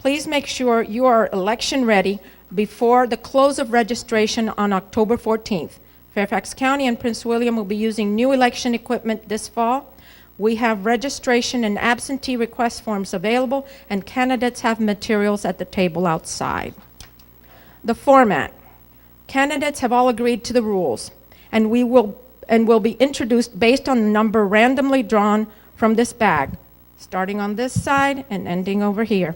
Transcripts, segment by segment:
Please make sure you are election ready before the close of registration on October 14th. Fairfax County and Prince William will be using new election equipment this fall. We have registration and absentee request forms available, and candidates have materials at the table outside. The format. Candidates have all agreed to the rules, and will be introduced based on the number randomly drawn from this bag, starting on this side and ending over here.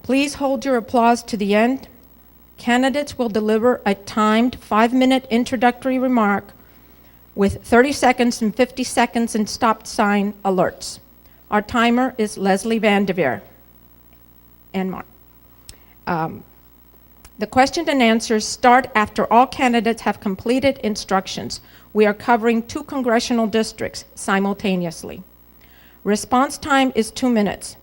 Please hold your applause to the end. Candidates will deliver a timed 5-minute introductory remark with 30 seconds and 50 seconds and stop sign alerts. Our timer is Leslie Vanderveer and Marc. The question and answers start after all candidates have completed instructions. We are covering 2 congressional districts simultaneously. Response time is 2 minutes.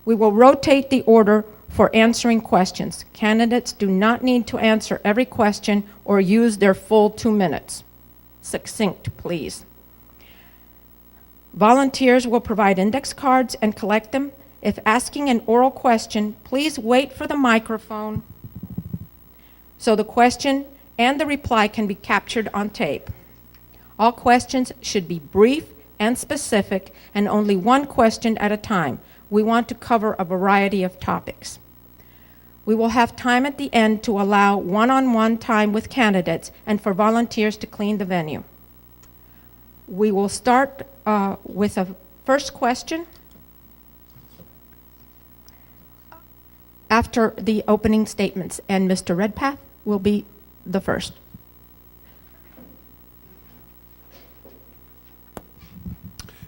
We will rotate the order for answering questions. Candidates do not need to answer every question or use their full 2 minutes. Succinct, please. Volunteers will provide index cards and collect them. If asking an oral question, please wait for the microphone so the question and the reply can be captured on tape. All questions should be brief and specific, and only one question at a time. We want to cover a variety of topics. We will have time at the end to allow one-on-one time with candidates and for volunteers to clean the venue. We will start with a first question after the opening statements, and Mr. Redpath will be the first.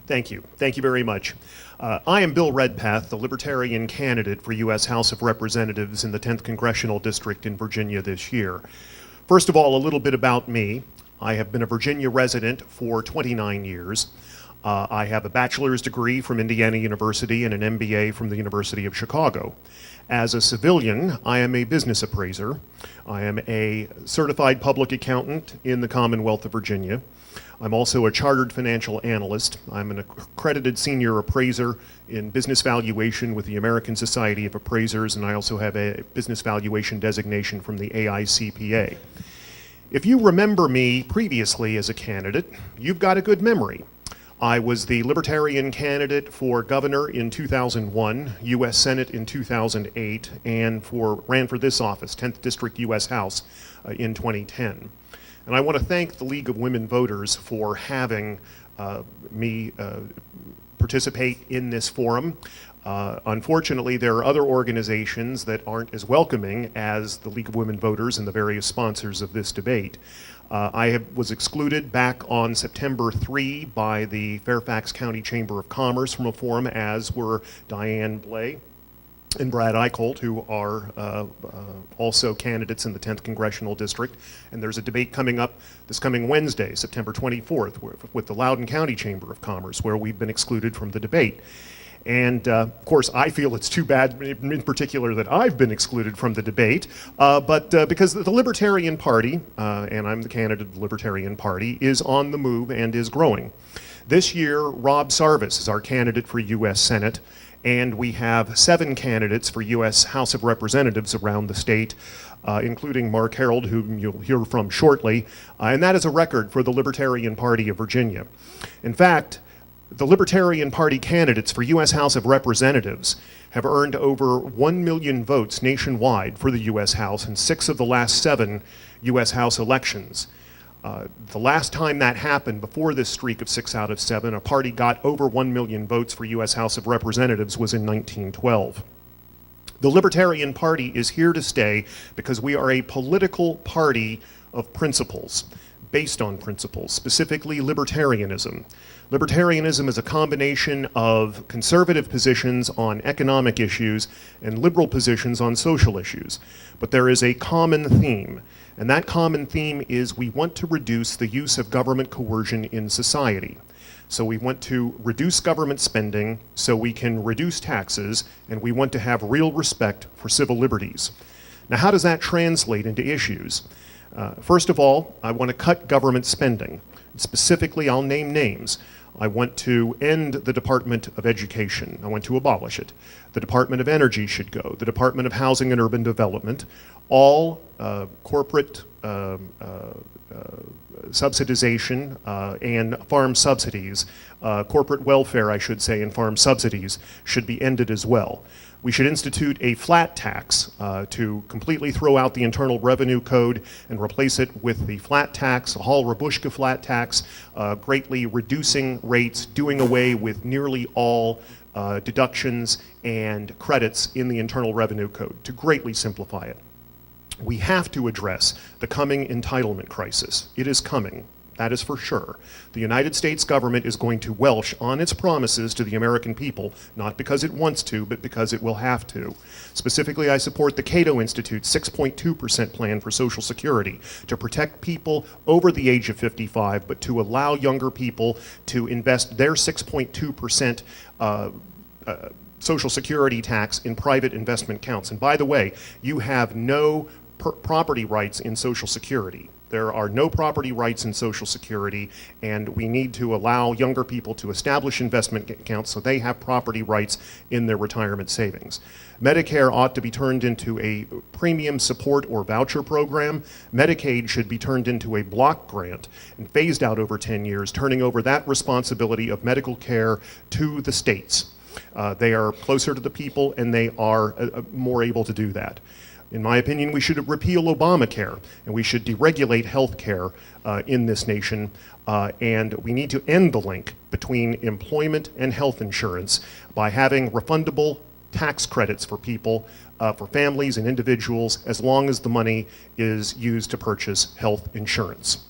Thank you. Thank you very much. I am Bill Redpath, the Libertarian candidate for U.S. House of Representatives in the 10th Congressional District in Virginia this year. First of all, a little bit about me. I have been a Virginia resident for 29 years. I have a bachelor's degree from Indiana University and an MBA from the University of Chicago. As a civilian, I am a business appraiser. I am a certified public accountant in the Commonwealth of Virginia. I'm also a chartered financial analyst. I'm an accredited senior appraiser in business valuation with the American Society of Appraisers, and I also have a business valuation designation from the AICPA. If you remember me previously as a candidate, you've got a good memory. I was the Libertarian candidate for governor in 2001, U.S. Senate in 2008, and ran for this office, 10th District U.S. House, in 2010. And I want to thank the League of Women Voters for having me participate in this forum. Unfortunately, there are other organizations that aren't as welcoming as the League of Women Voters and the various sponsors of this debate. I was excluded back on September 3 by the Fairfax County Chamber of Commerce from a forum, as were Dianne, Blais, and Brad Eickholt, who are also candidates in the 10th Congressional District. And there's a debate coming up this coming Wednesday, September 24th, with the Loudoun County Chamber of Commerce, where we've been excluded from the debate. And of course, I feel it's too bad in particular that I've been excluded from the debate, but because the Libertarian Party, and I'm the candidate of the Libertarian Party, is on the move and is growing. This year, Rob Sarvis is our candidate for U.S. Senate, and we have 7 candidates for U.S. House of Representatives around the state, including Marc, Harrold, whom you'll hear from shortly, and that is a record for the Libertarian Party of Virginia. In fact, the Libertarian Party candidates for U.S. House of Representatives have earned over 1 million votes nationwide for the U.S. House in 6 of the last 7 U.S. House elections. The last time that happened, before this streak of 6 out of 7, a party got over 1 million votes for U.S. House of Representatives was in 1912. The Libertarian Party is here to stay because we are a political party of principles, based on principles, specifically libertarianism. Libertarianism is a combination of conservative positions on economic issues and liberal positions on social issues. But there is a common theme, and that common theme is we want to reduce the use of government coercion in society. So we want to reduce government spending so we can reduce taxes, and we want to have real respect for civil liberties. Now, how does that translate into issues? First of all, I want to cut government spending. Specifically, I'll name names. I want to end the Department of Education. I want to abolish it. The Department of Energy should go. The Department of Housing and Urban Development. All corporate subsidization and farm subsidies, corporate welfare, I should say, and farm subsidies should be ended as well. We should institute a flat tax to completely throw out the Internal Revenue Code and replace it with the flat tax, a Hall-Rabushka flat tax, greatly reducing rates, doing away with nearly all deductions and credits in the Internal Revenue Code to greatly simplify it. We have to address the coming entitlement crisis. It is coming. That is for sure. The United States government is going to welsh on its promises to the American people, not because it wants to, but because it will have to. Specifically, I support the Cato Institute's 6.2% plan for Social Security to protect people over the age of 55, but to allow younger people to invest their 6.2% Social Security tax in private investment accounts. And by the way, you have no property rights in Social Security. There are no property rights in Social Security, and we need to allow younger people to establish investment accounts so they have property rights in their retirement savings. Medicare ought to be turned into a premium support or voucher program. Medicaid should be turned into a block grant and phased out over 10 years, turning over that responsibility of medical care to the states. They are closer to the people, and they are more able to do that. In my opinion, we should repeal Obamacare, and we should deregulate health care in this nation, and we need to end the link between employment and health insurance by having refundable tax credits for people, for families and individuals, as long as the money is used to purchase health insurance.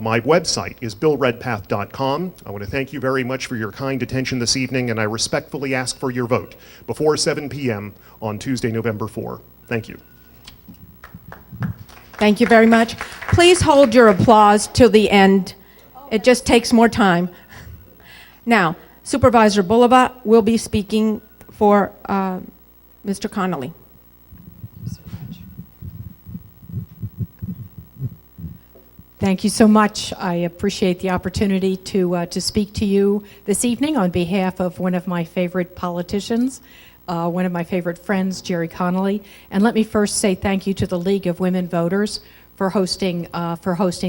My website is billredpath.com. I want to thank you very much for your kind attention this evening, and I respectfully ask for your vote before 7 p.m. on Tuesday, November 4. Thank you. Thank you very much. Please hold your applause till the end. It just takes more time. Now, Supervisor Bulova will be speaking for Mr. Connolly. Thank you so much. I appreciate the opportunity to speak to you this evening on behalf of one of my favorite politicians, one of my favorite friends, Gerry Connolly. And let me first say thank you to the League of Women Voters for hosting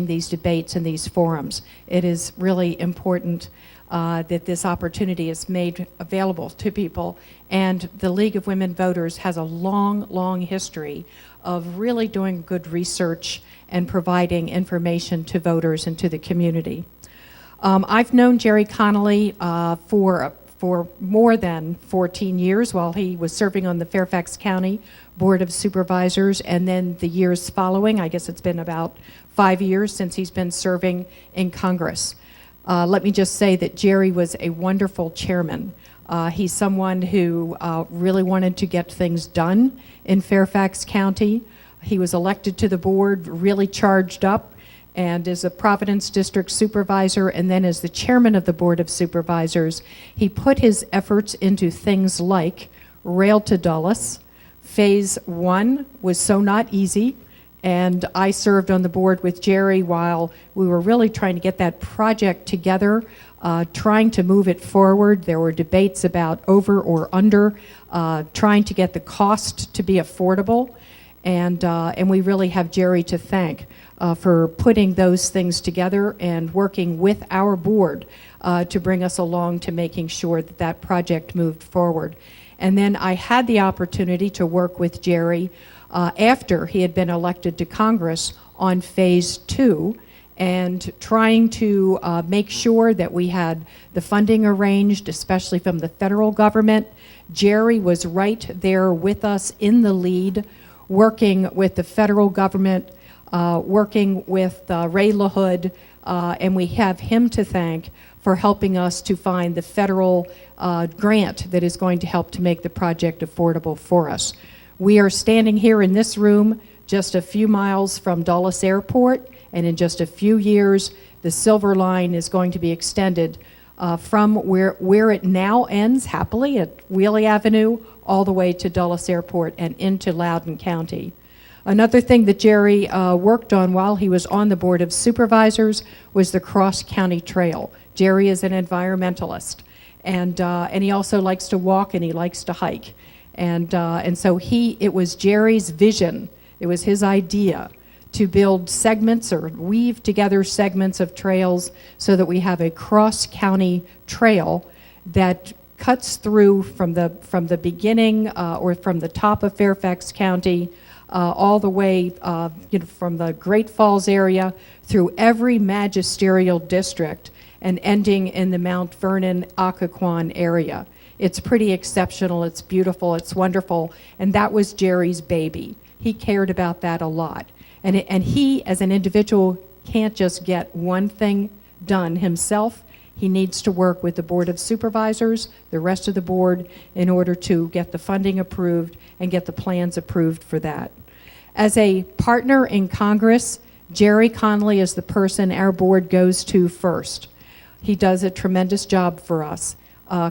these debates and these forums. It is really important that this opportunity is made available to people. And the League of Women Voters has a long, long history of really doing good research and providing information to voters and to the community. I've known Gerry Connolly for more than 14 years while he was serving on the Fairfax County Board of Supervisors, and then the years following, I guess it's been about 5 years since he's been serving in Congress. Let me just say that Gerry was a wonderful chairman. He's someone who really wanted to get things done in Fairfax County. He was elected to the board, really charged up, and as a Providence District Supervisor, and then as the chairman of the Board of Supervisors, he put his efforts into things like Rail to Dulles. Phase 1 was so not easy, and I served on the board with Gerry while we were really trying to get that project together, trying to move it forward. There were debates about over or under, trying to get the cost to be affordable, and we really have Gerry to thank for putting those things together and working with our board to bring us along to making sure that that project moved forward. And then I had the opportunity to work with Gerry after he had been elected to Congress on Phase 2 and trying to make sure that we had the funding arranged, especially from the federal government. Gerry was right there with us in the lead, working with the federal government, working with Ray LaHood, and we have him to thank for helping us to find the federal grant that is going to help to make the project affordable for us. We are standing here in this room just a few miles from Dulles Airport, and in just a few years, the Silver Line is going to be extended from where it now ends happily at Wheelie Avenue all the way to Dulles Airport and into Loudoun County. Another thing that Gerry worked on while he was on the Board of Supervisors was the Cross County Trail. Gerry is an environmentalist, and he also likes to walk and he likes to hike. And so it was Gerry's vision, it was his idea to build segments or weave together segments of trails so that we have a cross-county trail that cuts through from the beginning or from the top of Fairfax County all the way from the Great Falls area through every magisterial district and ending in the Mount Vernon Occoquan area. It's pretty exceptional, it's beautiful, it's wonderful, and that was Gerry's baby. He cared about that a lot. And he, as an individual, can't just get one thing done himself. He needs to work with the Board of Supervisors, the rest of the board, in order to get the funding approved and get the plans approved for that. As a partner in Congress, Gerry Connolly is the person our board goes to first. He does a tremendous job for us.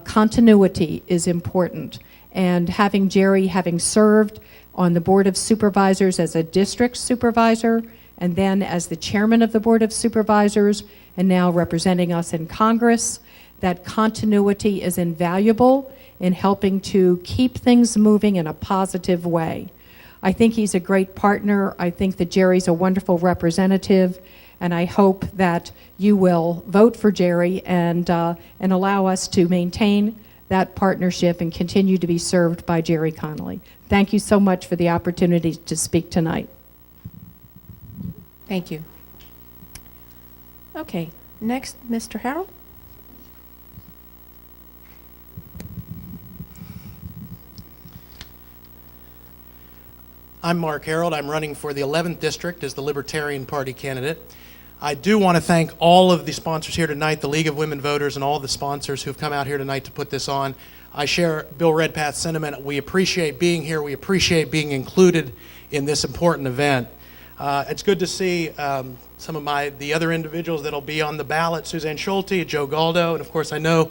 Continuity is important, and having Gerry, having served on the Board of Supervisors as a district supervisor, and then as the chairman of the Board of Supervisors, and now representing us in Congress, that continuity is invaluable in helping to keep things moving in a positive way. I think he's a great partner. I think that Gerry's a wonderful representative, and I hope that you will vote for Gerry and allow us to maintain that partnership and continue to be served by Gerry Connolly. Thank you so much for the opportunity to speak tonight. Thank you. Okay, next, Mr. Harrold. I'm Marc Harrold. I'm running for the 11th District as the Libertarian Party candidate. I do want to thank all of the sponsors here tonight, the League of Women Voters and all the sponsors who have come out here tonight to put this on. I share Bill Redpath's sentiment. We appreciate being here. We appreciate being included in this important event. It's good to see some of the other individuals that'll be on the ballot, Suzanne Scholte, Joe Galdo, and of course I know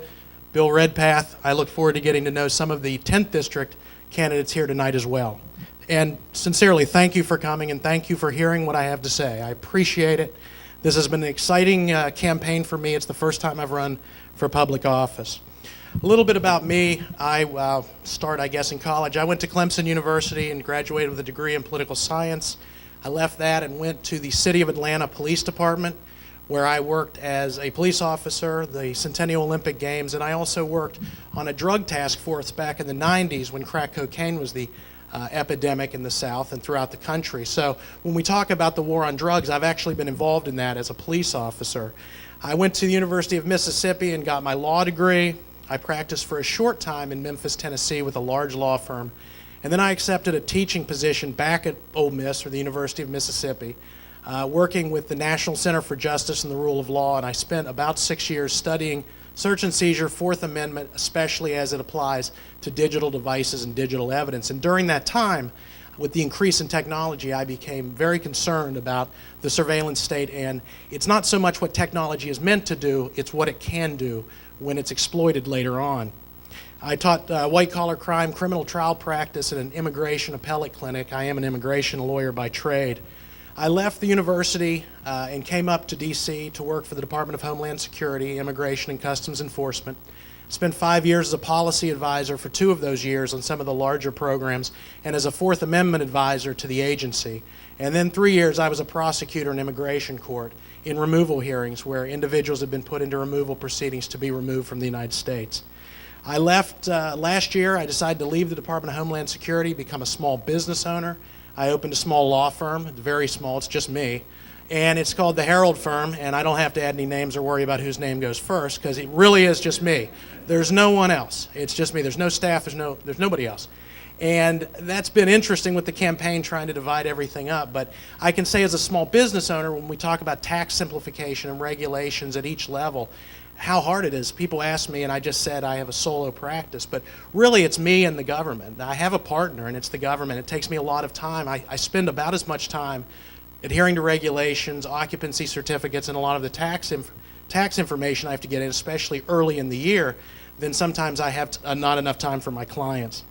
Bill Redpath. I look forward to getting to know some of the 10th District candidates here tonight as well. And sincerely, thank you for coming and thank you for hearing what I have to say. I appreciate it. This has been an exciting campaign for me. It's the first time I've run for public office. A little bit about me. I started, I guess, in college. I went to Clemson University and graduated with a degree in political science. I left that and went to the City of Atlanta Police Department, where I worked as a police officer, the Centennial Olympic Games, and I also worked on a drug task force back in the 90s when crack cocaine was the epidemic in the South and throughout the country. So when we talk about the war on drugs, I've actually been involved in that as a police officer. I went to the University of Mississippi and got my law degree. I practiced for a short time in Memphis, Tennessee with a large law firm. And then I accepted a teaching position back at Ole Miss, or the University of Mississippi, working with the National Center for Justice and the Rule of Law, and I spent about 6 years studying search and seizure, Fourth Amendment, especially as it applies to digital devices and digital evidence. And during that time, with the increase in technology, I became very concerned about the surveillance state, and it's not so much what technology is meant to do, it's what it can do when it's exploited later on. I taught white-collar crime, criminal trial practice at an immigration appellate clinic. I am an immigration lawyer by trade. I left the university and came up to D.C. to work for the Department of Homeland Security, Immigration and Customs Enforcement. Spent 5 years as a policy advisor for 2 of those years on some of the larger programs, and as a Fourth Amendment advisor to the agency. And then 3 years I was a prosecutor in immigration court in removal hearings where individuals had been put into removal proceedings to be removed from the United States. I left last year. I decided to leave the Department of Homeland Security, become a small business owner. I opened a small law firm. It's very small. It's just me. And it's called the Harrold Firm, and I don't have to add any names or worry about whose name goes first because it really is just me. There's no one else. It's just me. There's no staff. There's nobody else. And that's been interesting with the campaign trying to divide everything up. But I can say as a small business owner, when we talk about tax simplification and regulations at each level, how hard it is. People ask me, and I just said I have a solo practice, but really it's me and the government. I have a partner, and it's the government. It takes me a lot of time. I spend about as much time adhering to regulations, occupancy certificates, and a lot of the tax information I have to get in, especially early in the year, then sometimes I have not enough time for my clients.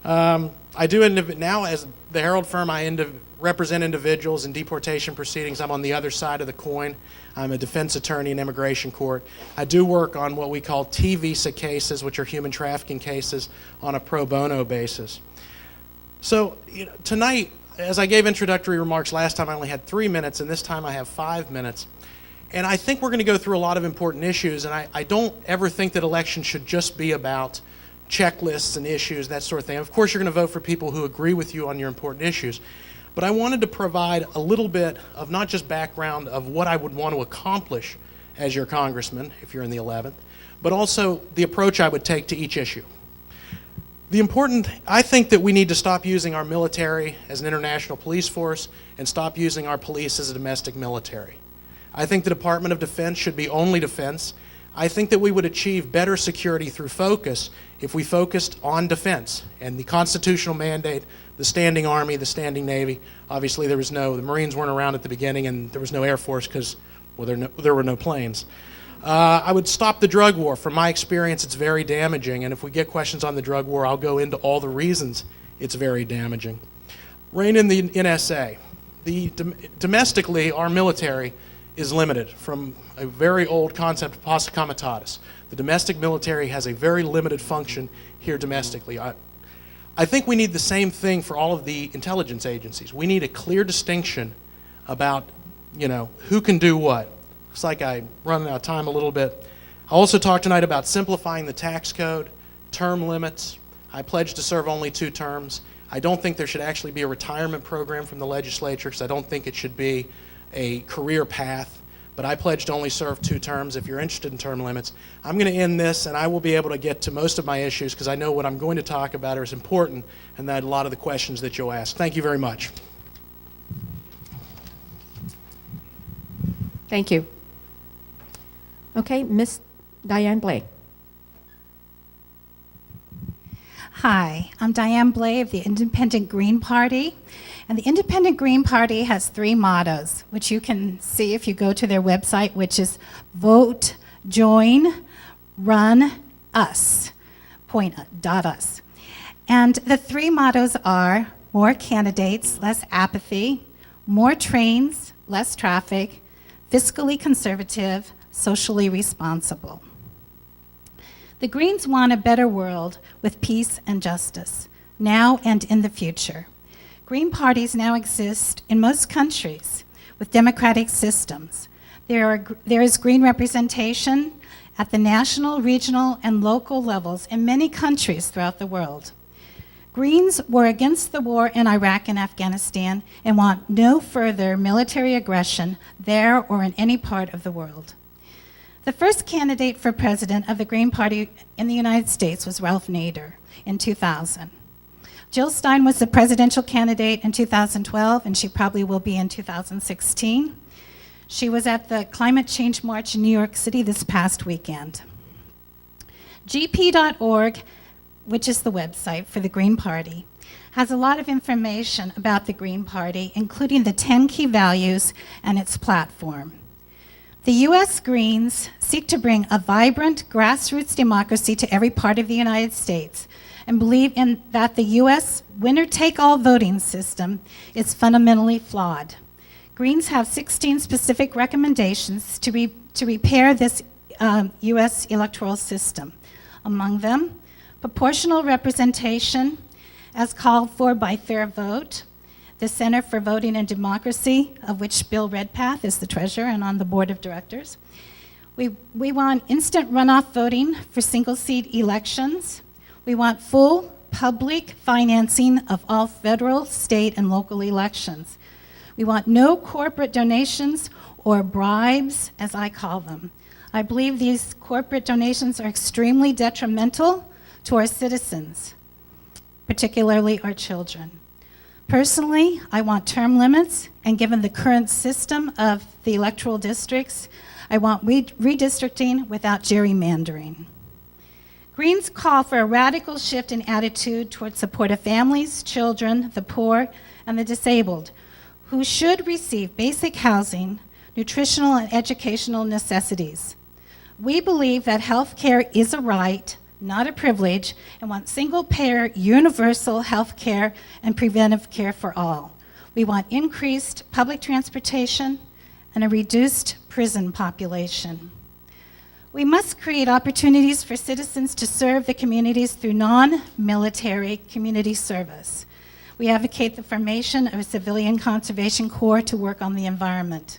I do now, as the Harrold firm, I represent individuals in deportation proceedings. I'm on the other side of the coin. I'm a defense attorney in immigration court. I do work on what we call T visa cases, which are human trafficking cases, on a pro bono basis. So tonight, as I gave introductory remarks last time, I only had 3 minutes, and this time I have 5 minutes. And I think we're going to go through a lot of important issues, and I don't ever think that elections should just be about checklists and issues, that sort of thing. Of course, you're going to vote for people who agree with you on your important issues. But I wanted to provide a little bit of not just background of what I would want to accomplish as your congressman, if you're in the 11th, but also the approach I would take to each issue. I think that we need to stop using our military as an international police force and stop using our police as a domestic military. I think the Department of Defense should be only defense. I think that we would achieve better security through focus if we focused on defense and the constitutional mandate, the standing Army, the standing Navy. Obviously, the Marines weren't around at the beginning, and there was no Air Force because, well, there were no planes. I would stop the drug war. From my experience, it's very damaging, and if we get questions on the drug war, I'll go into all the reasons it's very damaging. Rein in the NSA. Domestically, our military is limited from a very old concept of posse comitatus. The domestic military has a very limited function here domestically. I think we need the same thing for all of the intelligence agencies. We need a clear distinction about, who can do what. Looks like I'm running out of time a little bit. I also talked tonight about simplifying the tax code, term limits. I pledged to serve only 2 terms. I don't think there should actually be a retirement program from the legislature because I don't think it should be a career path, but I pledged to only serve 2 terms. If you're interested in term limits, I'm going to end this, and I will be able to get to most of my issues because I know what I'm going to talk about is important and that a lot of the questions that you'll ask. Thank you very much. Thank you. Okay, Miss Dianne Blais. Hi, I'm Dianne Blais of the Independent Green Party. And the Independent Green Party has 3 mottos, which you can see if you go to their website, which is vote, join, run, us, us. And the 3 mottos are more candidates, less apathy, more trains, less traffic, fiscally conservative, socially responsible. The Greens want a better world with peace and justice, now and in the future. Green parties now exist in most countries with democratic systems. There is green representation at the national, regional, and local levels in many countries throughout the world. Greens were against the war in Iraq and Afghanistan and want no further military aggression there or in any part of the world. The first candidate for president of the Green Party in the United States was Ralph Nader in 2000. Jill Stein was the presidential candidate in 2012, and she probably will be in 2016. She was at the Climate Change March in New York City this past weekend. GP.org, which is the website for the Green Party, has a lot of information about the Green Party, including the 10 key values and its platform. The U.S. Greens seek to bring a vibrant grassroots democracy to every part of the United States and believe in that the U.S. winner-take-all voting system is fundamentally flawed. Greens have 16 specific recommendations to repair this U.S. electoral system. Among them, proportional representation as called for by Fair Vote, the Center for Voting and Democracy, of which Bill Redpath is the treasurer and on the board of directors. We want instant runoff voting for single-seat elections. We want full public financing of all federal, state, and local elections. We want no corporate donations or bribes, as I call them. I believe these corporate donations are extremely detrimental to our citizens, particularly our children. Personally, I want term limits, and given the current system of the electoral districts, I want redistricting without gerrymandering. Greens call for a radical shift in attitude towards support of families, children, the poor, and the disabled, who should receive basic housing, nutritional and educational necessities. We believe that health care is a right, not a privilege, and want single-payer, universal health care and preventive care for all. We want increased public transportation and a reduced prison population. We must create opportunities for citizens to serve the communities through non-military community service. We advocate the formation of a civilian conservation corps to work on the environment.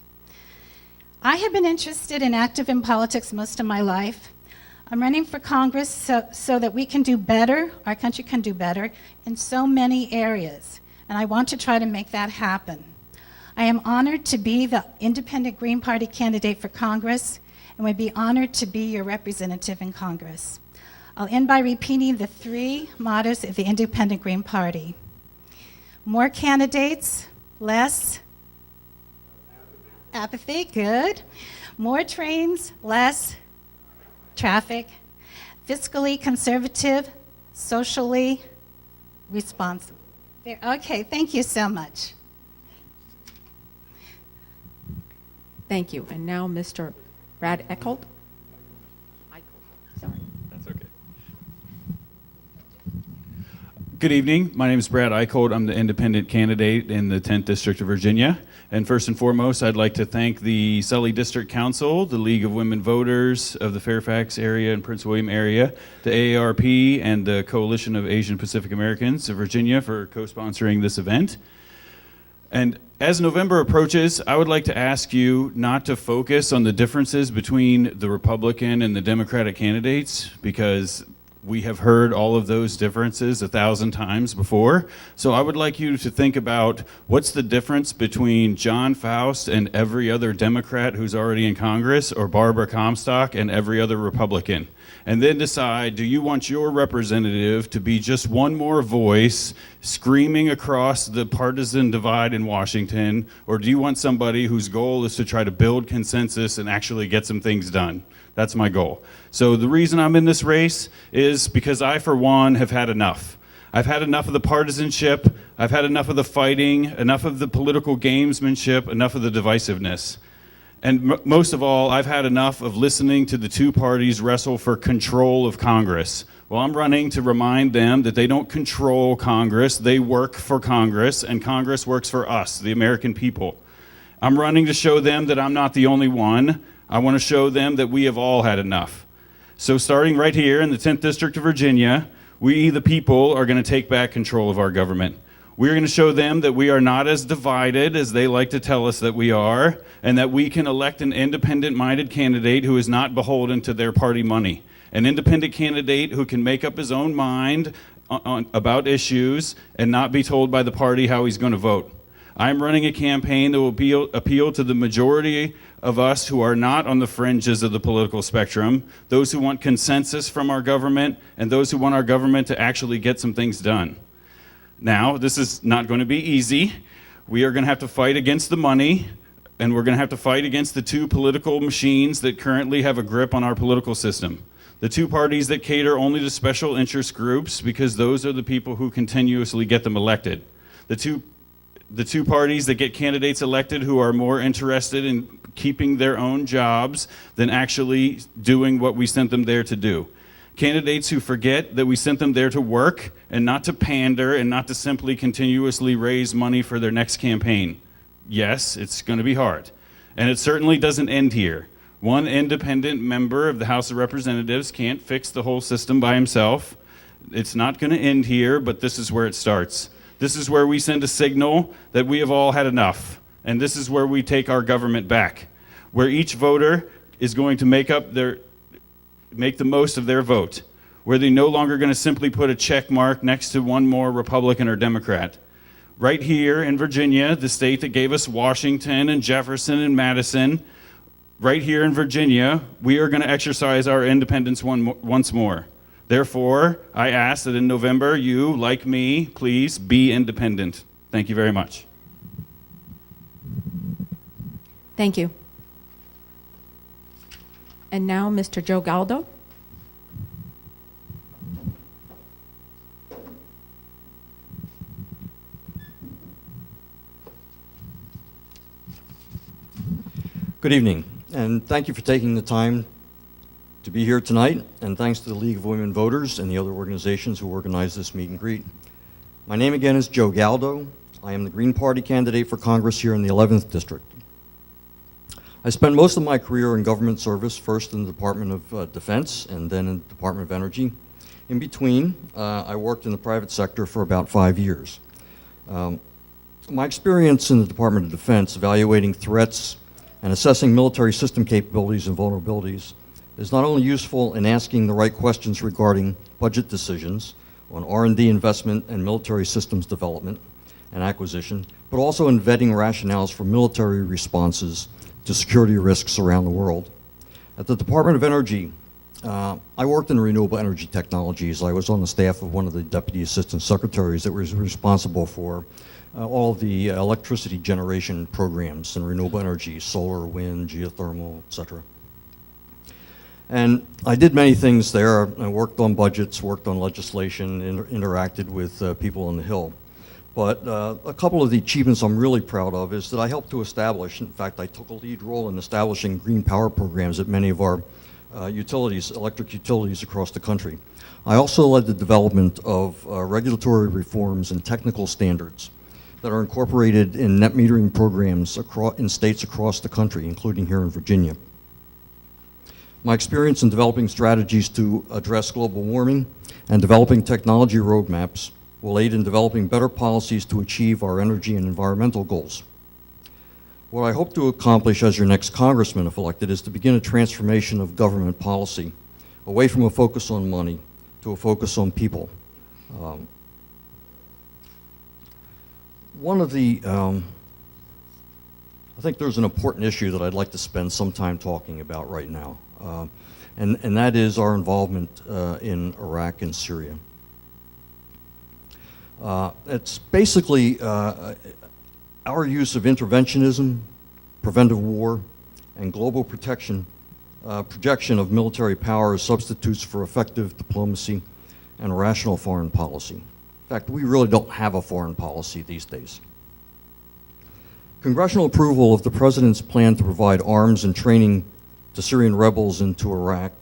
I have been interested and active in politics most of my life. I'm running for Congress so that we can do better, our country can do better, in so many areas, and I want to try to make that happen. I am honored to be the independent Green Party candidate for Congress, and would be honored to be your representative in Congress. I'll end by repeating the 3 mottos of the Independent Green Party. More candidates, less apathy, good. More trains, less traffic. Fiscally conservative, socially responsible. Okay, thank you so much. Thank you. And now Mr. Brad Eickholt. Sorry. That's okay. Good evening. My name is Brad Eickholt. I'm the independent candidate in the 10th District of Virginia. And first and foremost, I'd like to thank the Sully District Council, the League of Women Voters of the Fairfax area and Prince William area, the AARP, and the Coalition of Asian Pacific Americans of Virginia for co-sponsoring this event. And as November approaches, I would like to ask you not to focus on the differences between the Republican and the Democratic candidates, because we have heard all of those differences 1,000 times before. So I would like you to think about what's the difference between John Foust and every other Democrat who's already in Congress, or Barbara Comstock and every other Republican. And then decide, do you want your representative to be just one more voice screaming across the partisan divide in Washington, or do you want somebody whose goal is to try to build consensus and actually get some things done? That's my goal. So the reason I'm in this race is because I, for one, have had enough. I've had enough of the partisanship, I've had enough of the fighting, enough of the political gamesmanship, enough of the divisiveness. And most of all, I've had enough of listening to the two parties wrestle for control of Congress. Well, I'm running to remind them that they don't control Congress, they work for Congress, and Congress works for us, the American people. I'm running to show them that I'm not the only one. I want to show them that we have all had enough. So starting right here in the 10th District of Virginia, we, the people, are going to take back control of our government. We're going to show them that we are not as divided as they like to tell us that we are, and that we can elect an independent-minded candidate who is not beholden to their party money. An independent candidate who can make up his own mind about issues and not be told by the party how he's going to vote. I'm running a campaign that will appeal to the majority of us who are not on the fringes of the political spectrum, those who want consensus from our government, and those who want our government to actually get some things done. Now, this is not going to be easy. We are going to have to fight against the money, and we're going to have to fight against the two political machines that currently have a grip on our political system. The two parties that cater only to special interest groups, because those are the people who continuously get them elected. The two parties that get candidates elected who are more interested in keeping their own jobs than actually doing what we sent them there to do. Candidates who forget that we sent them there to work and not to pander and not to simply continuously raise money for their next campaign. Yes, it's going to be hard. And it certainly doesn't end here. One independent member of the House of Representatives can't fix the whole system by himself. It's not going to end here, but this is where it starts. This is where we send a signal that we have all had enough. And this is where we take our government back, where each voter is going to make the most of their vote, where they're no longer going to simply put a check mark next to one more Republican or Democrat. Right here in Virginia, the state that gave us Washington and Jefferson and Madison, right here in Virginia, we are going to exercise our independence once more. Therefore, I ask that in November, you, like me, please be independent. Thank you very much. Thank you. And now, Mr. Joe Galdo. Good evening, and thank you for taking the time to be here tonight, and thanks to the League of Women Voters and the other organizations who organized this meet and greet. My name again is Joe Galdo. I am the Green Party candidate for Congress here in the 11th District. I spent most of my career in government service, first in the Department of Defense and then in the Department of Energy. In between, I worked in the private sector for about 5 years. My experience in the Department of Defense, evaluating threats and assessing military system capabilities and vulnerabilities, is not only useful in asking the right questions regarding budget decisions on R&D investment and military systems development and acquisition, but also in vetting rationales for military responses to security risks around the world. At the Department of Energy, I worked in renewable energy technologies. I was on the staff of one of the deputy assistant secretaries that was responsible for all of the electricity generation programs in renewable energy, solar, wind, geothermal, et cetera. And I did many things there. I worked on budgets, worked on legislation, interacted with people on the Hill. But a couple of the achievements I'm really proud of is that I helped to establish, in fact, I took a lead role in establishing green power programs at many of our utilities, electric utilities across the country. I also led the development of regulatory reforms and technical standards that are incorporated in net metering programs in states across the country, including here in Virginia. My experience in developing strategies to address global warming and developing technology roadmaps will aid in developing better policies to achieve our energy and environmental goals. What I hope to accomplish as your next congressman, if elected, is to begin a transformation of government policy away from a focus on money to a focus on people. I think there's an important issue that I'd like to spend some time talking about right now, and that is our involvement in Iraq and Syria. It's basically our use of interventionism, preventive war, and global projection of military power as substitutes for effective diplomacy and rational foreign policy. In fact, we really don't have a foreign policy these days. Congressional approval of the President's plan to provide arms and training to Syrian rebels into Iraq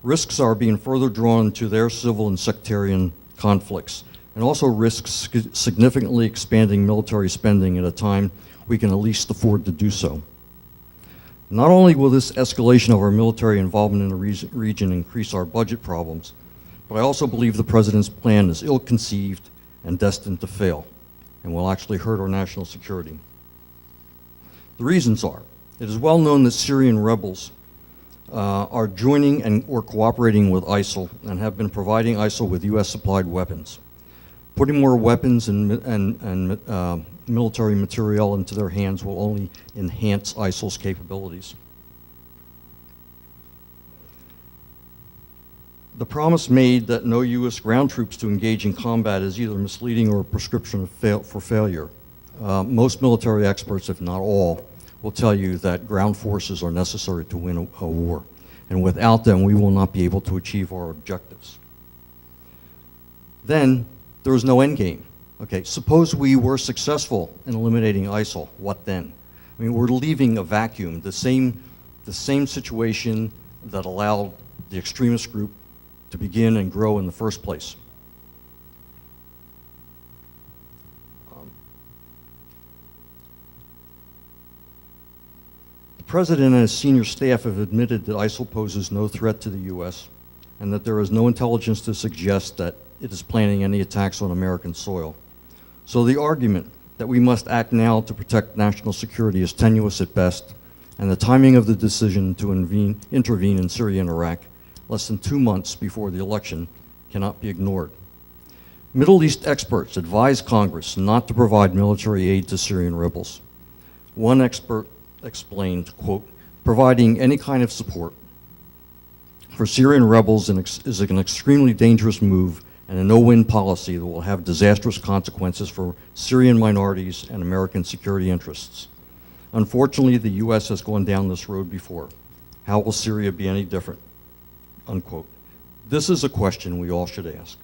risks our being further drawn to their civil and sectarian conflicts, and also risks significantly expanding military spending at a time we can at least afford to do so. Not only will this escalation of our military involvement in the region increase our budget problems, but I also believe the President's plan is ill-conceived and destined to fail, and will actually hurt our national security. The reasons are, it is well known that Syrian rebels are joining or cooperating with ISIL and have been providing ISIL with US-supplied weapons. Putting more weapons and military material into their hands will only enhance ISIL's capabilities. The promise made that no U.S. ground troops to engage in combat is either misleading or a prescription for failure. Most military experts, if not all, will tell you that ground forces are necessary to win a war, and without them we will not be able to achieve our objectives. Then there is no end game. Okay, suppose we were successful in eliminating ISIL, what then? I mean, we're leaving a vacuum, the same situation that allowed the extremist group to begin and grow in the first place. The President and his senior staff have admitted that ISIL poses no threat to the U.S. and that there is no intelligence to suggest that it is planning any attacks on American soil. So the argument that we must act now to protect national security is tenuous at best, and the timing of the decision to intervene in Syria and Iraq, less than 2 months before the election, cannot be ignored. Middle East experts advise Congress not to provide military aid to Syrian rebels. One expert explained, quote, providing any kind of support for Syrian rebels is an extremely dangerous move and a no-win policy that will have disastrous consequences for Syrian minorities and American security interests. Unfortunately, the U.S. has gone down this road before. How will Syria be any different? Unquote. This is a question we all should ask.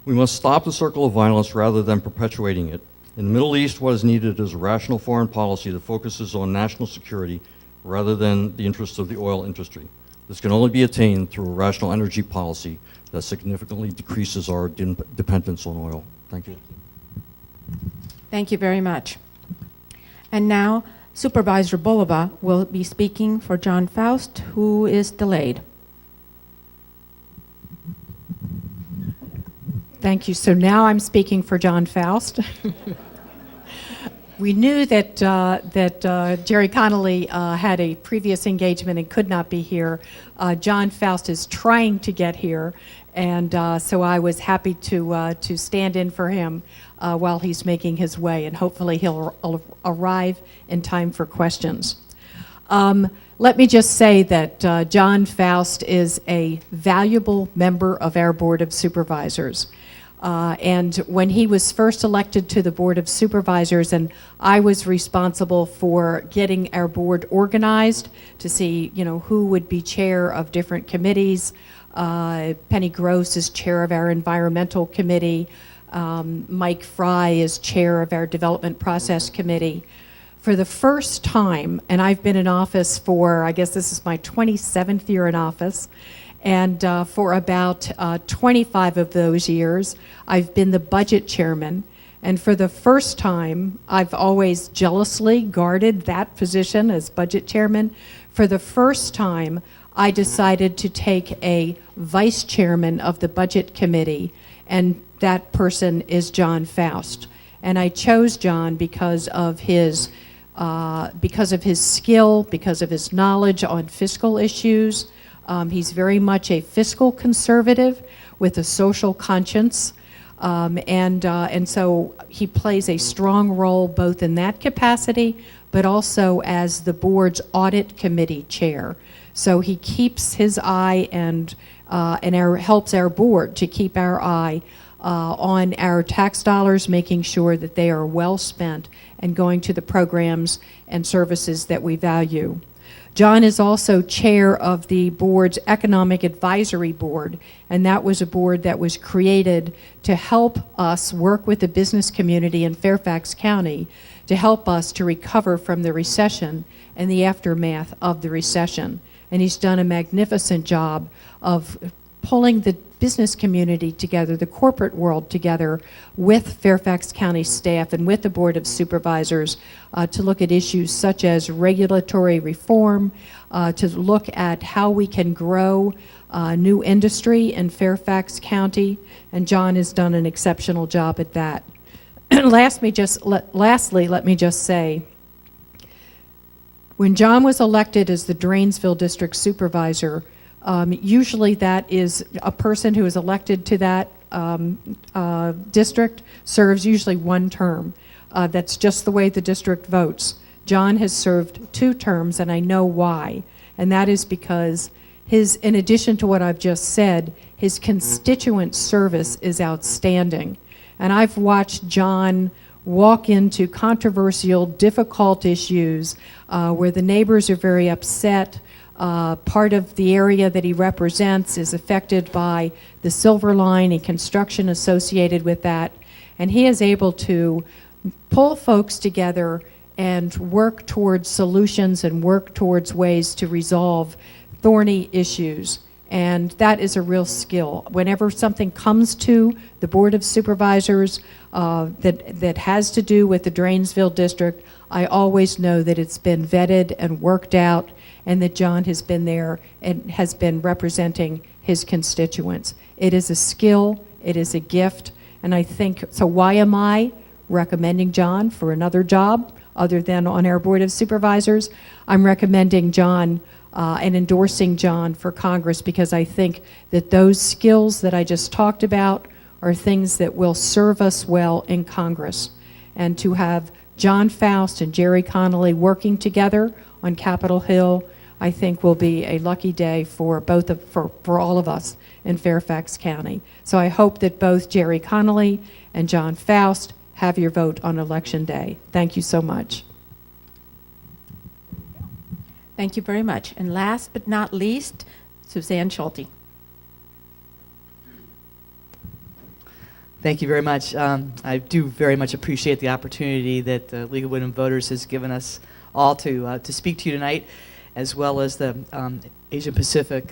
We must stop the circle of violence rather than perpetuating it. In the Middle East, what is needed is a rational foreign policy that focuses on national security rather than the interests of the oil industry. This can only be attained through a rational energy policy that significantly decreases our dependence on oil. Thank you. Thank you very much. And now Supervisor Bulova will be speaking for John Foust, who is delayed. Thank you. So now I'm speaking for John Foust. We knew that Gerry Connolly had a previous engagement and could not be here. John Foust is trying to get here, and so I was happy to stand in for him while he's making his way, and hopefully he'll arrive in time for questions. Let me just say that John Foust is a valuable member of our Board of Supervisors. And when he was first elected to the Board of Supervisors, and I was responsible for getting our board organized to see, who would be chair of different committees. Penny Gross is chair of our Environmental Committee. Mike Fry is chair of our Development Process Committee. For the first time, and I've been in office for, I guess this is my 27th year in office, and for about 25 of those years, I've been the budget chairman. And for the first time, I've always jealously guarded that position as budget chairman. For the first time, I decided to take a vice chairman of the budget committee, and that person is John Foust. And I chose John because of his skill, because of his knowledge on fiscal issues. He's very much a fiscal conservative with a social conscience, and so he plays a strong role both in that capacity, but also as the board's audit committee chair. So he keeps his eye and helps our board to keep our eye on our tax dollars, making sure that they are well spent and going to the programs and services that we value. John is also chair of the board's Economic Advisory Board, and that was a board that was created to help us work with the business community in Fairfax County to help us to recover from the recession and the aftermath of the recession. And he's done a magnificent job of pulling the business community together, the corporate world together with Fairfax County staff and with the Board of Supervisors to look at issues such as regulatory reform, to look at how we can grow new industry in Fairfax County, and John has done an exceptional job at that. Lastly, let me just say, when John was elected as the Drainesville District Supervisor, usually that is a person who is elected to that district serves usually one term. That's just the way the district votes. John has served 2 terms, and I know why. And that is because in addition to what I've just said, his constituent service is outstanding. And I've watched John walk into controversial, difficult issues where the neighbors are very upset. Part of the area that he represents is affected by the Silver Line and construction associated with that. And he is able to pull folks together and work towards solutions and work towards ways to resolve thorny issues. And that is a real skill. Whenever something comes to the Board of Supervisors that has to do with the Drainesville District, I always know that it's been vetted and worked out, and that John has been there and has been representing his constituents. It is a skill, it is a gift, and I think, so why am I recommending John for another job other than on our Board of Supervisors? I'm recommending John and endorsing John for Congress because I think that those skills that I just talked about are things that will serve us well in Congress. And to have John Foust and Gerry Connolly working together on Capitol Hill, I think will be a lucky day for for all of us in Fairfax County. So I hope that both Gerry Connolly and John Foust have your vote on Election Day. Thank you so much. Thank you very much. And last but not least, Suzanne Scholte. Thank you very much. I do very much appreciate the opportunity that the League of Women Voters has given us all to speak to you tonight. as well as the Asia Pacific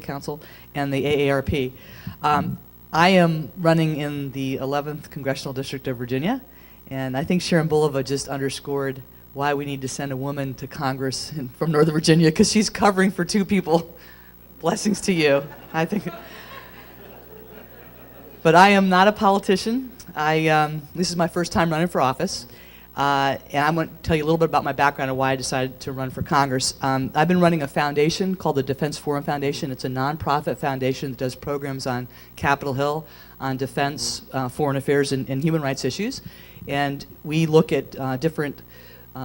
Council, and the AARP. I am running in the 11th Congressional District of Virginia, and I think Sharon Bulova just underscored why we need to send a woman to Congress from Northern Virginia, because she's covering for two people. Blessings to you, I think. But I am not a politician. This is my first time running for office. And I'm going to tell you a little bit about my background and why I decided to run for Congress. I've been running a foundation called the Defense Forum Foundation. It's a nonprofit foundation that does programs on Capitol Hill, on defense, foreign affairs, and human rights issues. And we look at different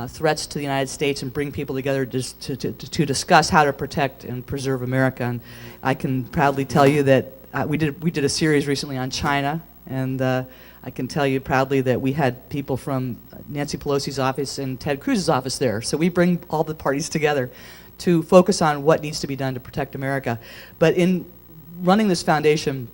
threats to the United States and bring people together to discuss how to protect and preserve America. And I can proudly tell you that we did a series recently on China, and I can tell you proudly that we had people from Nancy Pelosi's office and Ted Cruz's office there. So we bring all the parties together to focus on what needs to be done to protect America. But in running this foundation,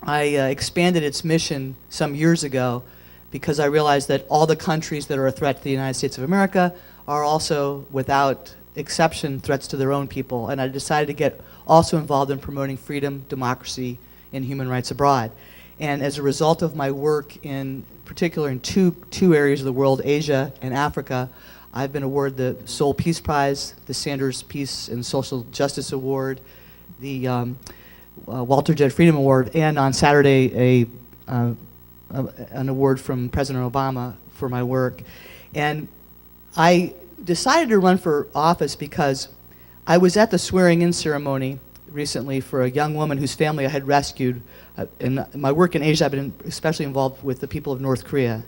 I expanded its mission some years ago because I realized that all the countries that are a threat to the United States of America are also, without exception, threats to their own people. And I decided to get also involved in promoting freedom, democracy, and human rights abroad. And as a result of my work in particular in two areas of the world, Asia and Africa, I've been awarded the Seoul Peace Prize, the Sanders Peace and Social Justice Award, the Walter Jedd Freedom Award, and on Saturday an award from President Obama for my work. And I decided to run for office because I was at the swearing-in ceremony recently for a young woman whose family I had rescued. In my work in Asia, I've been especially involved with the people of North Korea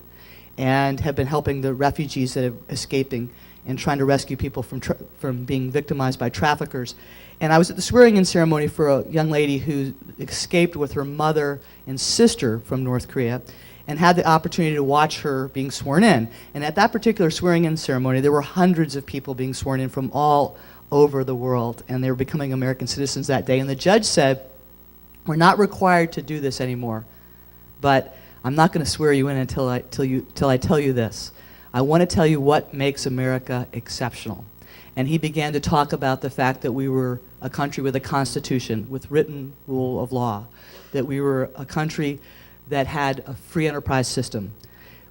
and have been helping the refugees that are escaping and trying to rescue people from being victimized by traffickers. And I was at the swearing-in ceremony for a young lady who escaped with her mother and sister from North Korea and had the opportunity to watch her being sworn in. And at that particular swearing-in ceremony, there were hundreds of people being sworn in from all over the world, and they were becoming American citizens that day. And the judge said, "We're not required to do this anymore, but I'm not going to swear you in until I tell you this. I want to tell you what makes America exceptional." And he began to talk about the fact that we were a country with a constitution, with written rule of law, that we were a country that had a free enterprise system.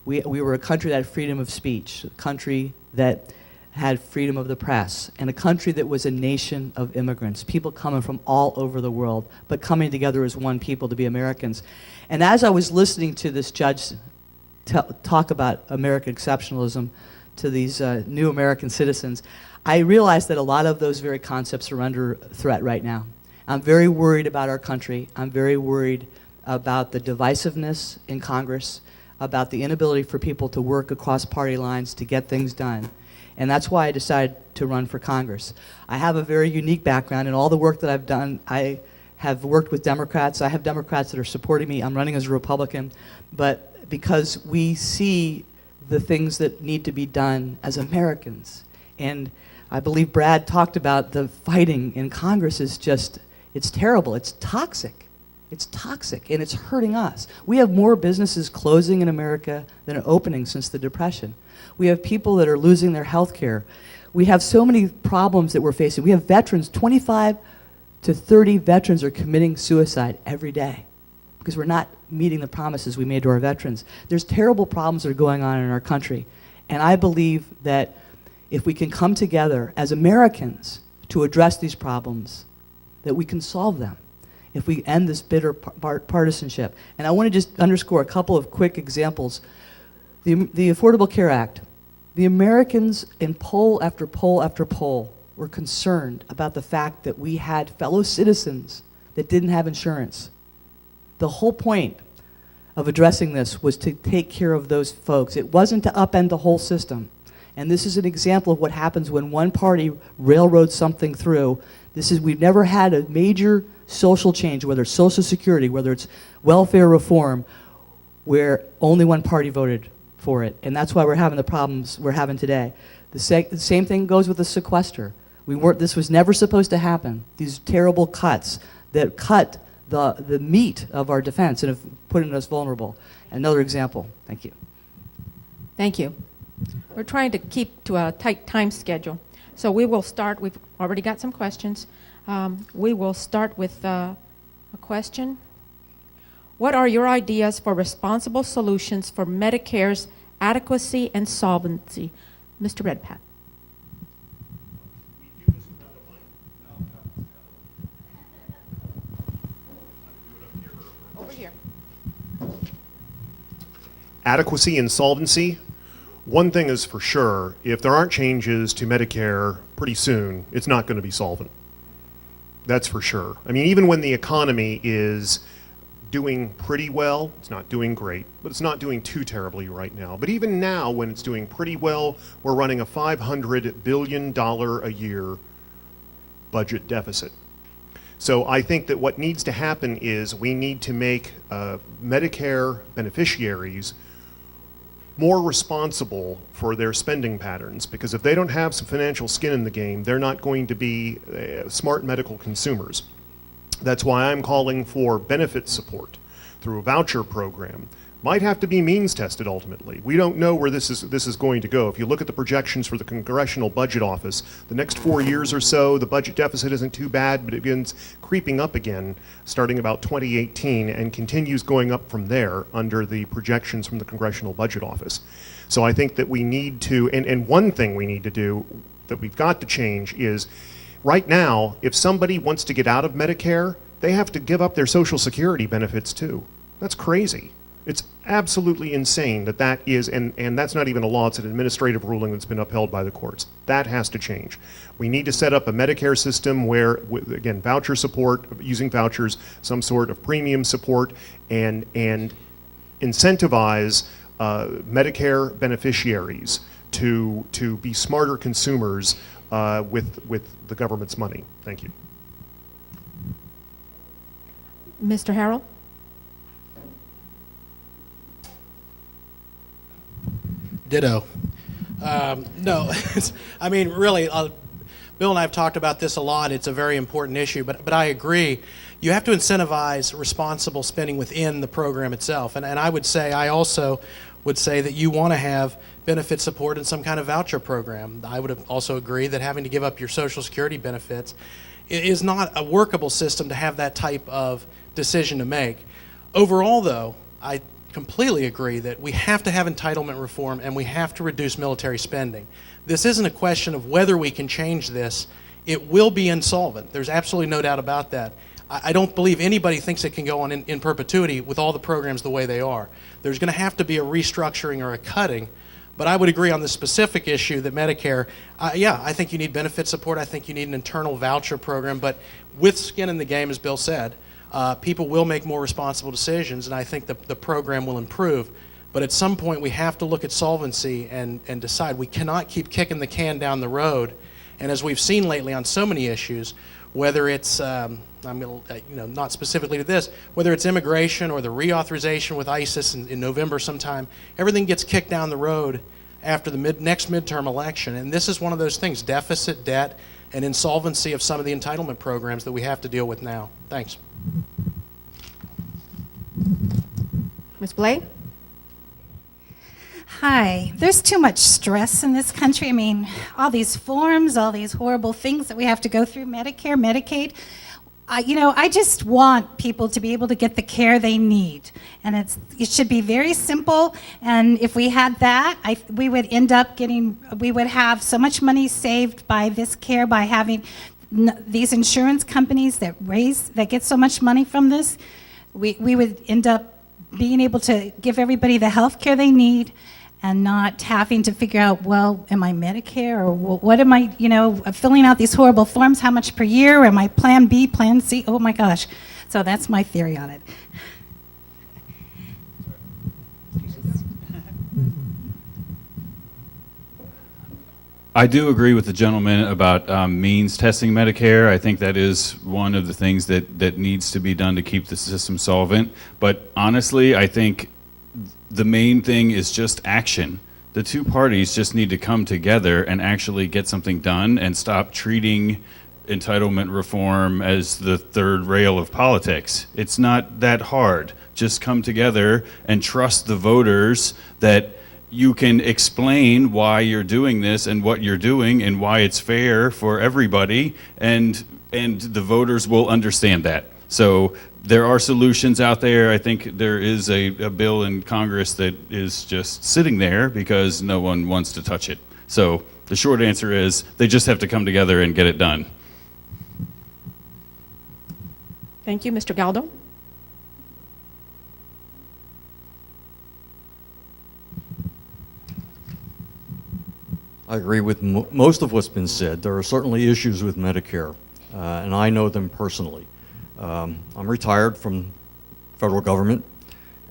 We were a country that had freedom of speech, a country that had freedom of the press, and a country that was a nation of immigrants, people coming from all over the world, but coming together as one people to be Americans. And as I was listening to this judge talk about American exceptionalism to these new American citizens, I realized that a lot of those very concepts are under threat right now. I'm very worried about our country. I'm very worried about the divisiveness in Congress, about the inability for people to work across party lines to get things done. And that's why I decided to run for Congress. I have a very unique background. In all the work that I've done, I have worked with Democrats. I have Democrats that are supporting me. I'm running as a Republican. But because we see the things that need to be done as Americans. And I believe Brad talked about the fighting in Congress is just, it's terrible. It's toxic. It's toxic, and it's hurting us. We have more businesses closing in America than are opening since the Depression. We have people that are losing their health care. We have so many problems that we're facing. We have veterans, 25 to 30 veterans are committing suicide every day because we're not meeting the promises we made to our veterans. There's terrible problems that are going on in our country, and I believe that if we can come together as Americans to address these problems, that we can solve them if we end this bitter partisanship. And I want to just underscore a couple of quick examples. The Affordable Care Act. The Americans in poll after poll after poll were concerned about the fact that we had fellow citizens that didn't have insurance. The whole point of addressing this was to take care of those folks. It wasn't to upend the whole system. And this is an example of what happens when one party railroads something through. We've never had a major social change, whether it's Social Security, whether it's welfare reform, where only one party voted for it. And that's why we're having the problems we're having today. The same thing goes with the sequester. This was never supposed to happen. These terrible cuts that cut the meat of our defense and have put us vulnerable. Another example. Thank you. Thank you. We're trying to keep to a tight time schedule. So we will start, we've already got some questions. We will start with a question. What are your ideas for responsible solutions for Medicare's adequacy and solvency? Mr. Redpath. Over here. Adequacy and solvency. One thing is for sure, if there aren't changes to Medicare pretty soon, it's not going to be solvent. That's for sure. I mean, even when the economy is doing pretty well, it's not doing great, but it's not doing too terribly right now. But even now, when it's doing pretty well, we're running a $500 billion a year budget deficit. So I think that what needs to happen is we need to make Medicare beneficiaries more responsible for their spending patterns, because if they don't have some financial skin in the game, they're not going to be smart medical consumers. That's why I'm calling for benefit support through a voucher program. Might have to be means tested ultimately. We don't know where this is going to go. If you look at the projections for the Congressional Budget Office, the next 4 years or so, the budget deficit isn't too bad, but it begins creeping up again starting about 2018 and continues going up from there under the projections from the Congressional Budget Office. So I think that we need to, and one thing we need to do that we've got to change is, right now, if somebody wants to get out of Medicare, they have to give up their Social Security benefits too. That's crazy. It's absolutely insane that is, and that's not even a law, it's an administrative ruling that's been upheld by the courts. That has to change. We need to set up a Medicare system where, again, voucher support, using vouchers, some sort of premium support, and incentivize Medicare beneficiaries to be smarter consumers with the government's money. Thank you. Mr. Harrold? Ditto. No, I mean, really, Bill and I have talked about this a lot. It's a very important issue, but I agree. You have to incentivize responsible spending within the program itself. And I would say, I also would say that you want to have benefit support in some kind of voucher program. I would also agree that having to give up your Social Security benefits is not a workable system to have that type of decision to make. Overall, though, I completely agree that we have to have entitlement reform and we have to reduce military spending. This isn't a question of whether we can change this. It will be insolvent. There's absolutely no doubt about that. I don't believe anybody thinks it can go on in perpetuity with all the programs the way they are. There's going to have to be a restructuring or a cutting, but I would agree on the specific issue that Medicare, yeah, I think you need benefit support. I think you need an internal voucher program, but with skin in the game, as Bill said, people will make more responsible decisions, and I think the program will improve. But at some point, we have to look at solvency and decide we cannot keep kicking the can down the road. And as we've seen lately on so many issues, whether it's, not specifically to this, whether it's immigration or the reauthorization with ISIS in November sometime, everything gets kicked down the road after the next midterm election. And this is one of those things, deficit, debt, and insolvency of some of the entitlement programs that we have to deal with now. Thanks. Ms. Blais? Hi. There's too much stress in this country. I mean, all these forms, all these horrible things that we have to go through, Medicare, Medicaid. I just want people to be able to get the care they need. And it should be very simple. And if we had that, we would end up we would have so much money saved by this care, by having these insurance companies that get so much money from this. We would end up being able to give everybody the health care they need and not having to figure out, well, am I Medicare or what am I, filling out these horrible forms, how much per year, am I Plan B, Plan C? Oh my gosh. So that's my theory on it. I do agree with the gentleman about means testing Medicare. I think that is one of the things that needs to be done to keep the system solvent. But honestly, I think the main thing is just action. The two parties just need to come together and actually get something done and stop treating entitlement reform as the third rail of politics. It's not that hard. Just come together and trust the voters that you can explain why you're doing this and what you're doing and why it's fair for everybody, and the voters will understand that. So there are solutions out there. I think there is a bill in Congress that is just sitting there because no one wants to touch it. So the short answer is they just have to come together and get it done. Thank you, Mr. Galdo. I agree with most of what's been said. There are certainly issues with Medicare, and I know them personally. I'm retired from federal government,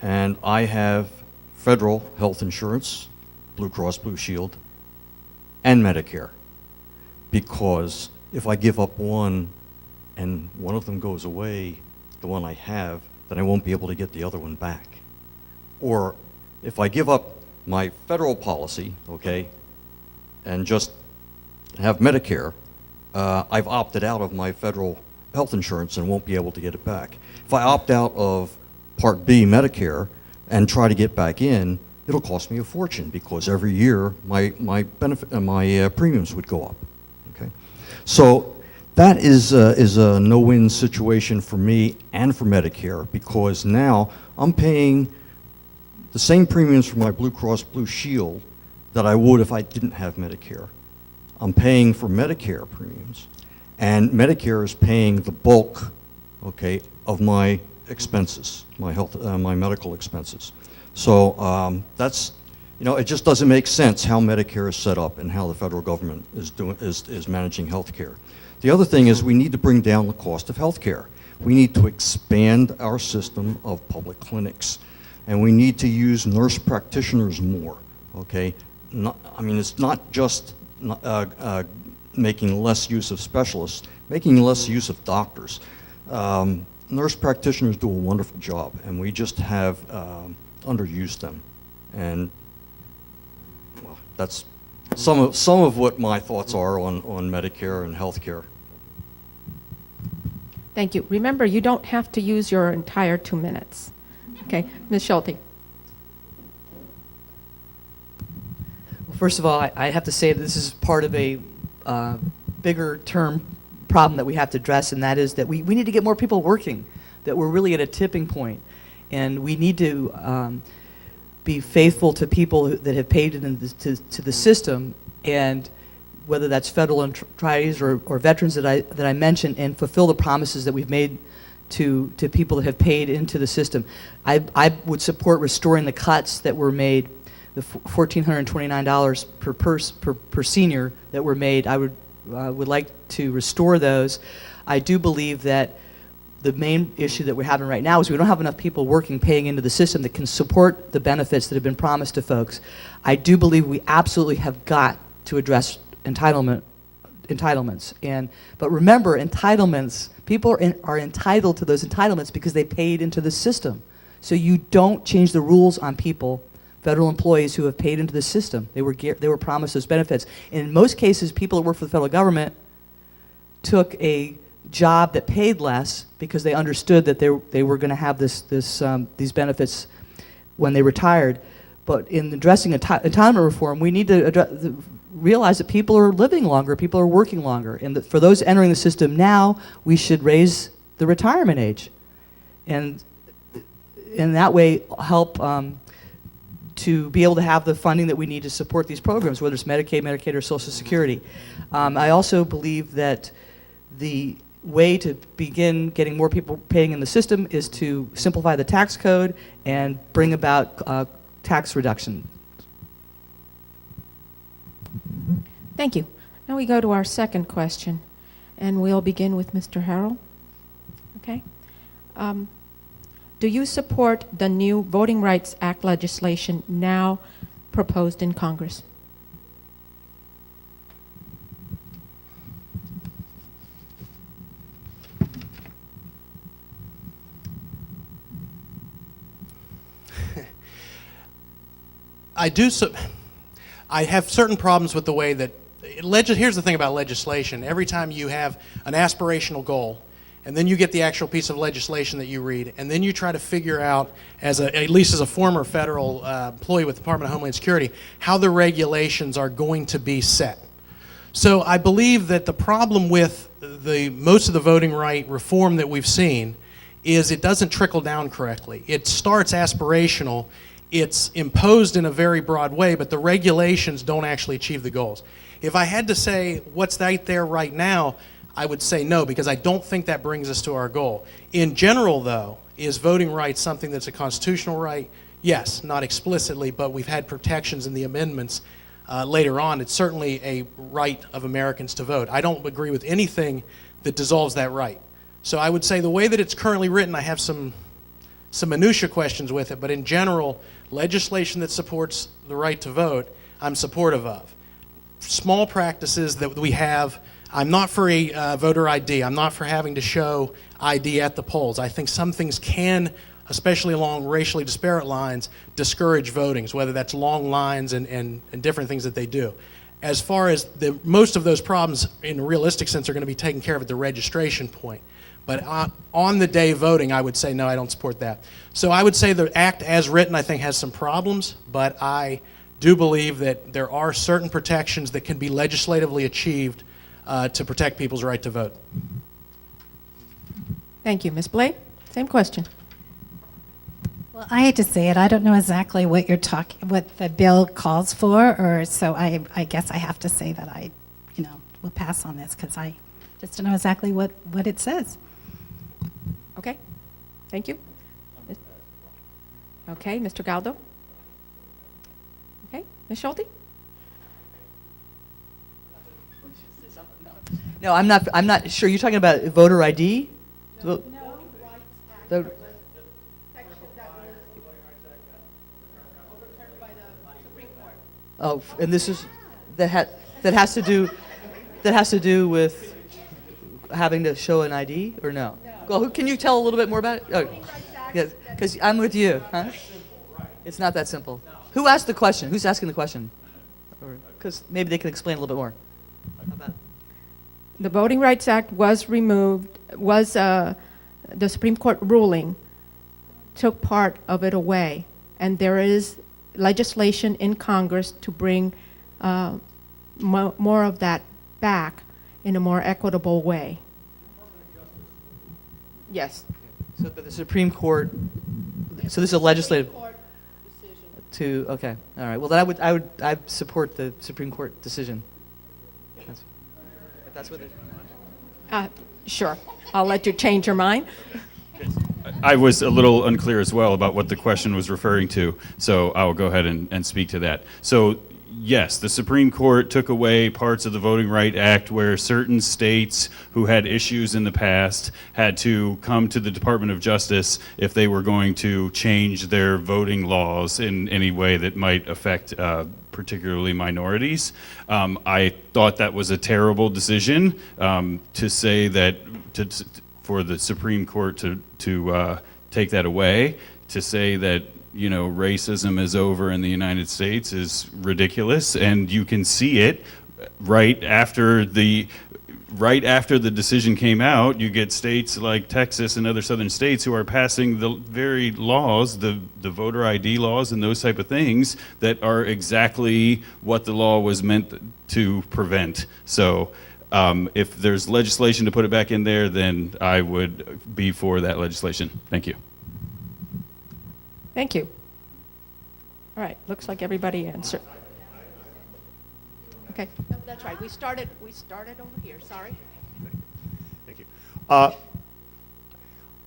and I have federal health insurance, Blue Cross Blue Shield, and Medicare, because if I give up one and one of them goes away, the one I have, then I won't be able to get the other one back. Or if I give up my federal policy, okay, and just have Medicare, I've opted out of my federal health insurance and won't be able to get it back. If I opt out of Part B Medicare and try to get back in, it'll cost me a fortune because every year my premiums would go up. Okay, so that is a no-win situation for me and for Medicare, because now I'm paying the same premiums for my Blue Cross Blue Shield that I would if I didn't have Medicare. I'm paying for Medicare premiums, and Medicare is paying the bulk, okay, of my expenses, my medical expenses. So that's, you know, it just doesn't make sense how Medicare is set up and how the federal government is managing health care. The other thing is we need to bring down the cost of health care. We need to expand our system of public clinics, and we need to use nurse practitioners more, okay? I mean, it's not just making less use of specialists, making less use of doctors. Nurse practitioners do a wonderful job, and we just have underused them. And well, that's some of what my thoughts are on Medicare and health care. Thank you. Remember, you don't have to use your entire 2 minutes. Okay, Ms. Scholte. Well, first of all, I have to say that this is part of a bigger term problem that we have to address, and that is that we need to get more people working, that we're really at a tipping point, and we need to be faithful to people that have paid to the system, and whether that's federal entities or veterans that I mentioned, and fulfill the promises that we've made to people that have paid into the system. I would support restoring the cuts that were made, the $1,429 per senior that were made. I would like to restore those. I do believe that the main issue that we're having right now is we don't have enough people working, paying into the system that can support the benefits that have been promised to folks. I do believe we absolutely have got to address entitlements. But remember, entitlements, people are entitled to those entitlements because they paid into the system. So you don't change the rules on people, federal employees who have paid into the system. They were promised those benefits. And in most cases, people that work for the federal government took a job that paid less because they understood that they were going to have these benefits when they retired. But in addressing entitlement reform, we need to realize that people are living longer, people are working longer, and that for those entering the system now, we should raise the retirement age, and in that way help to be able to have the funding that we need to support these programs, whether it's Medicaid, Medicaid, or Social Security. I also believe that the way to begin getting more people paying in the system is to simplify the tax code and bring about tax reduction. Thank you. Now we go to our second question, and we'll begin with Mr. Harrold. Okay. Do you support the new Voting Rights Act legislation now proposed in Congress? I have certain problems with the way that here's the thing about legislation. Every time you have an aspirational goal and then you get the actual piece of legislation that you read, and then you try to figure out, at least as a former federal employee with the Department of Homeland Security, how the regulations are going to be set. So I believe that the problem with most of the voting right reform that we've seen is it doesn't trickle down correctly. It starts aspirational, it's imposed in a very broad way, but the regulations don't actually achieve the goals. If I had to say what's right there right now, I would say no, because I don't think that brings us to our goal. In general, though, is voting rights something that's a constitutional right? Yes, not explicitly, but we've had protections in the amendments later on. It's certainly a right of Americans to vote. I don't agree with anything that dissolves that right. So I would say the way that it's currently written, I have some minutia questions with it, but in general, legislation that supports the right to vote, I'm supportive of. Small practices that we have, I'm not for a voter ID. I'm not for having to show ID at the polls. I think some things can, especially along racially disparate lines, discourage votings, whether that's long lines and different things that they do. As far as most of those problems in a realistic sense are going to be taken care of at the registration point. But on the day voting, I would say, no, I don't support that. So I would say the act as written, I think, has some problems, but I do believe that there are certain protections that can be legislatively achieved to protect people's right to vote. Thank you. Ms. Blais, same question. Well, I hate to say it, I don't know exactly what what the bill calls for, or so I guess I have to say that I, will pass on this because I just don't know exactly what it says. Okay, thank you. Okay, Mr. Galdo. Okay, Ms. Scholte? No, I'm not sure. You're talking about voter ID? No. Oh, and this is that has to do with having to show an ID or no? Well, can you tell a little bit more about it? Oh, yeah, because I'm with you, huh? It's not that simple. Who asked the question? Who's asking the question? Because maybe they can explain a little bit more. How about The Voting Rights Act was removed, the Supreme Court ruling took part of it away, and there is legislation in Congress to bring more of that back in a more equitable way. Yes. So the Supreme Court, so this is a legislative to, okay, all right. Well, then I support the Supreme Court decision. That's what it. Sure. I'll let you change your mind. I was a little unclear as well about what the question was referring to, so I'll go ahead and speak to that. So yes, the Supreme Court took away parts of the Voting Rights Act where certain states who had issues in the past had to come to the Department of Justice if they were going to change their voting laws in any way that might affect particularly minorities. I thought that was a terrible decision to say that, for the Supreme Court to take that away, to say that racism is over in the United States is ridiculous, and you can see it right after the decision came out. You get states like Texas and other southern states who are passing the very laws, the voter ID laws and those type of things that are exactly what the law was meant to prevent. So if there's legislation to put it back in there, then I would be for that legislation. Thank you. Thank you. All right, looks like everybody answered. Okay, no, that's right. We started over here, sorry. Thank you.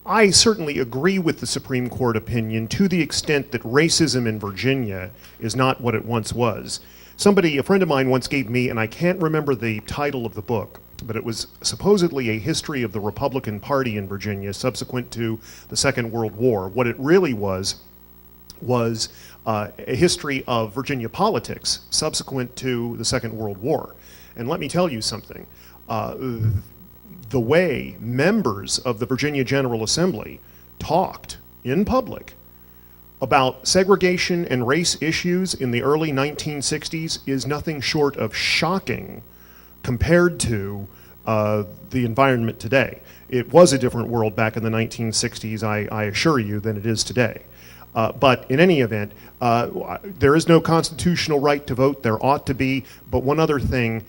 I certainly agree with the Supreme Court opinion to the extent that racism in Virginia is not what it once was. A friend of mine once gave me, and I can't remember the title of the book, but it was supposedly a history of the Republican Party in Virginia subsequent to the Second World War. What it really was a history of Virginia politics subsequent to the Second World War. And let me tell you something. The way members of the Virginia General Assembly talked in public about segregation and race issues in the early 1960s is nothing short of shocking compared to the environment today. It was a different world back in the 1960s, I assure you, than it is today. But in any event, there is no constitutional right to vote. There ought to be. But one other thing,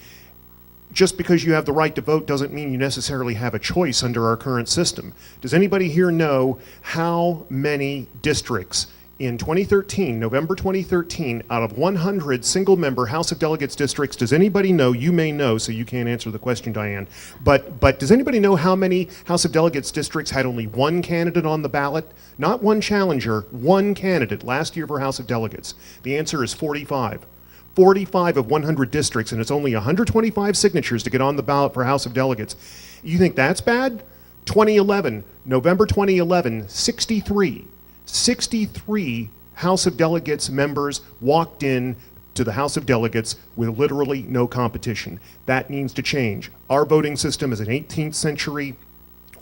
just because you have the right to vote doesn't mean you necessarily have a choice under our current system. Does anybody here know how many districts in 2013, November 2013, out of 100 single-member House of Delegates districts, does anybody know? You may know, so you can't answer the question, Dianne. But does anybody know how many House of Delegates districts had only one candidate on the ballot? Not one challenger, one candidate last year for House of Delegates. The answer is 45. 45 of 100 districts, and it's only 125 signatures to get on the ballot for House of Delegates. You think that's bad? 2011, November 2011, 63 House of Delegates members walked in to the House of Delegates with literally no competition. That needs to change. Our voting system is an 18th century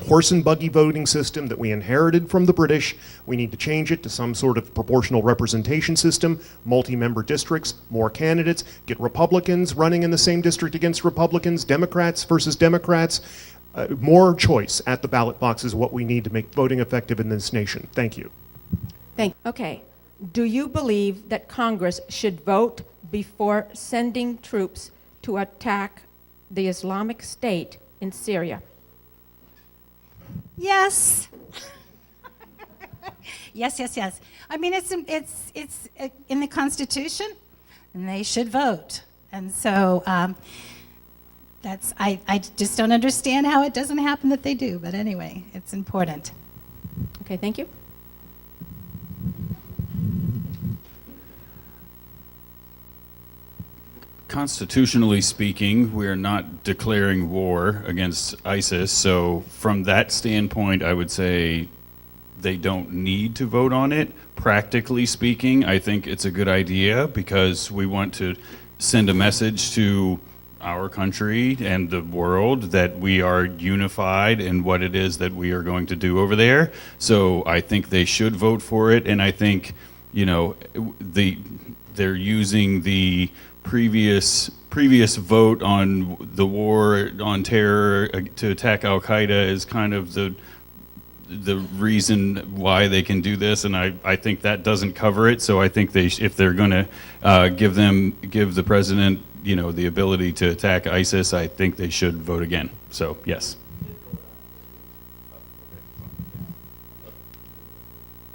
horse and buggy voting system that we inherited from the British. We need to change it to some sort of proportional representation system, multi-member districts, more candidates, get Republicans running in the same district against Republicans, Democrats versus Democrats. More choice at the ballot box is what we need to make voting effective in this nation. Thank you. Okay. Do you believe that Congress should vote before sending troops to attack the Islamic State in Syria? Yes. Yes. I mean, it's in the Constitution, and they should vote. And so I just don't understand how it doesn't happen that they do. But anyway, it's important. Okay, thank you. Constitutionally speaking, we are not declaring war against ISIS, so from that standpoint, I would say they don't need to vote on it. Practically speaking, I think it's a good idea because we want to send a message to our country and the world that we are unified in what it is that we are going to do over there. So I think they should vote for it, and I think, you know, they're using the previous vote on the war on terror to attack Al Qaeda is kind of the reason why they can do this, and I think that doesn't cover it. So I think if they're going to give the president, you know, the ability to attack ISIS, I think they should vote again. So yes.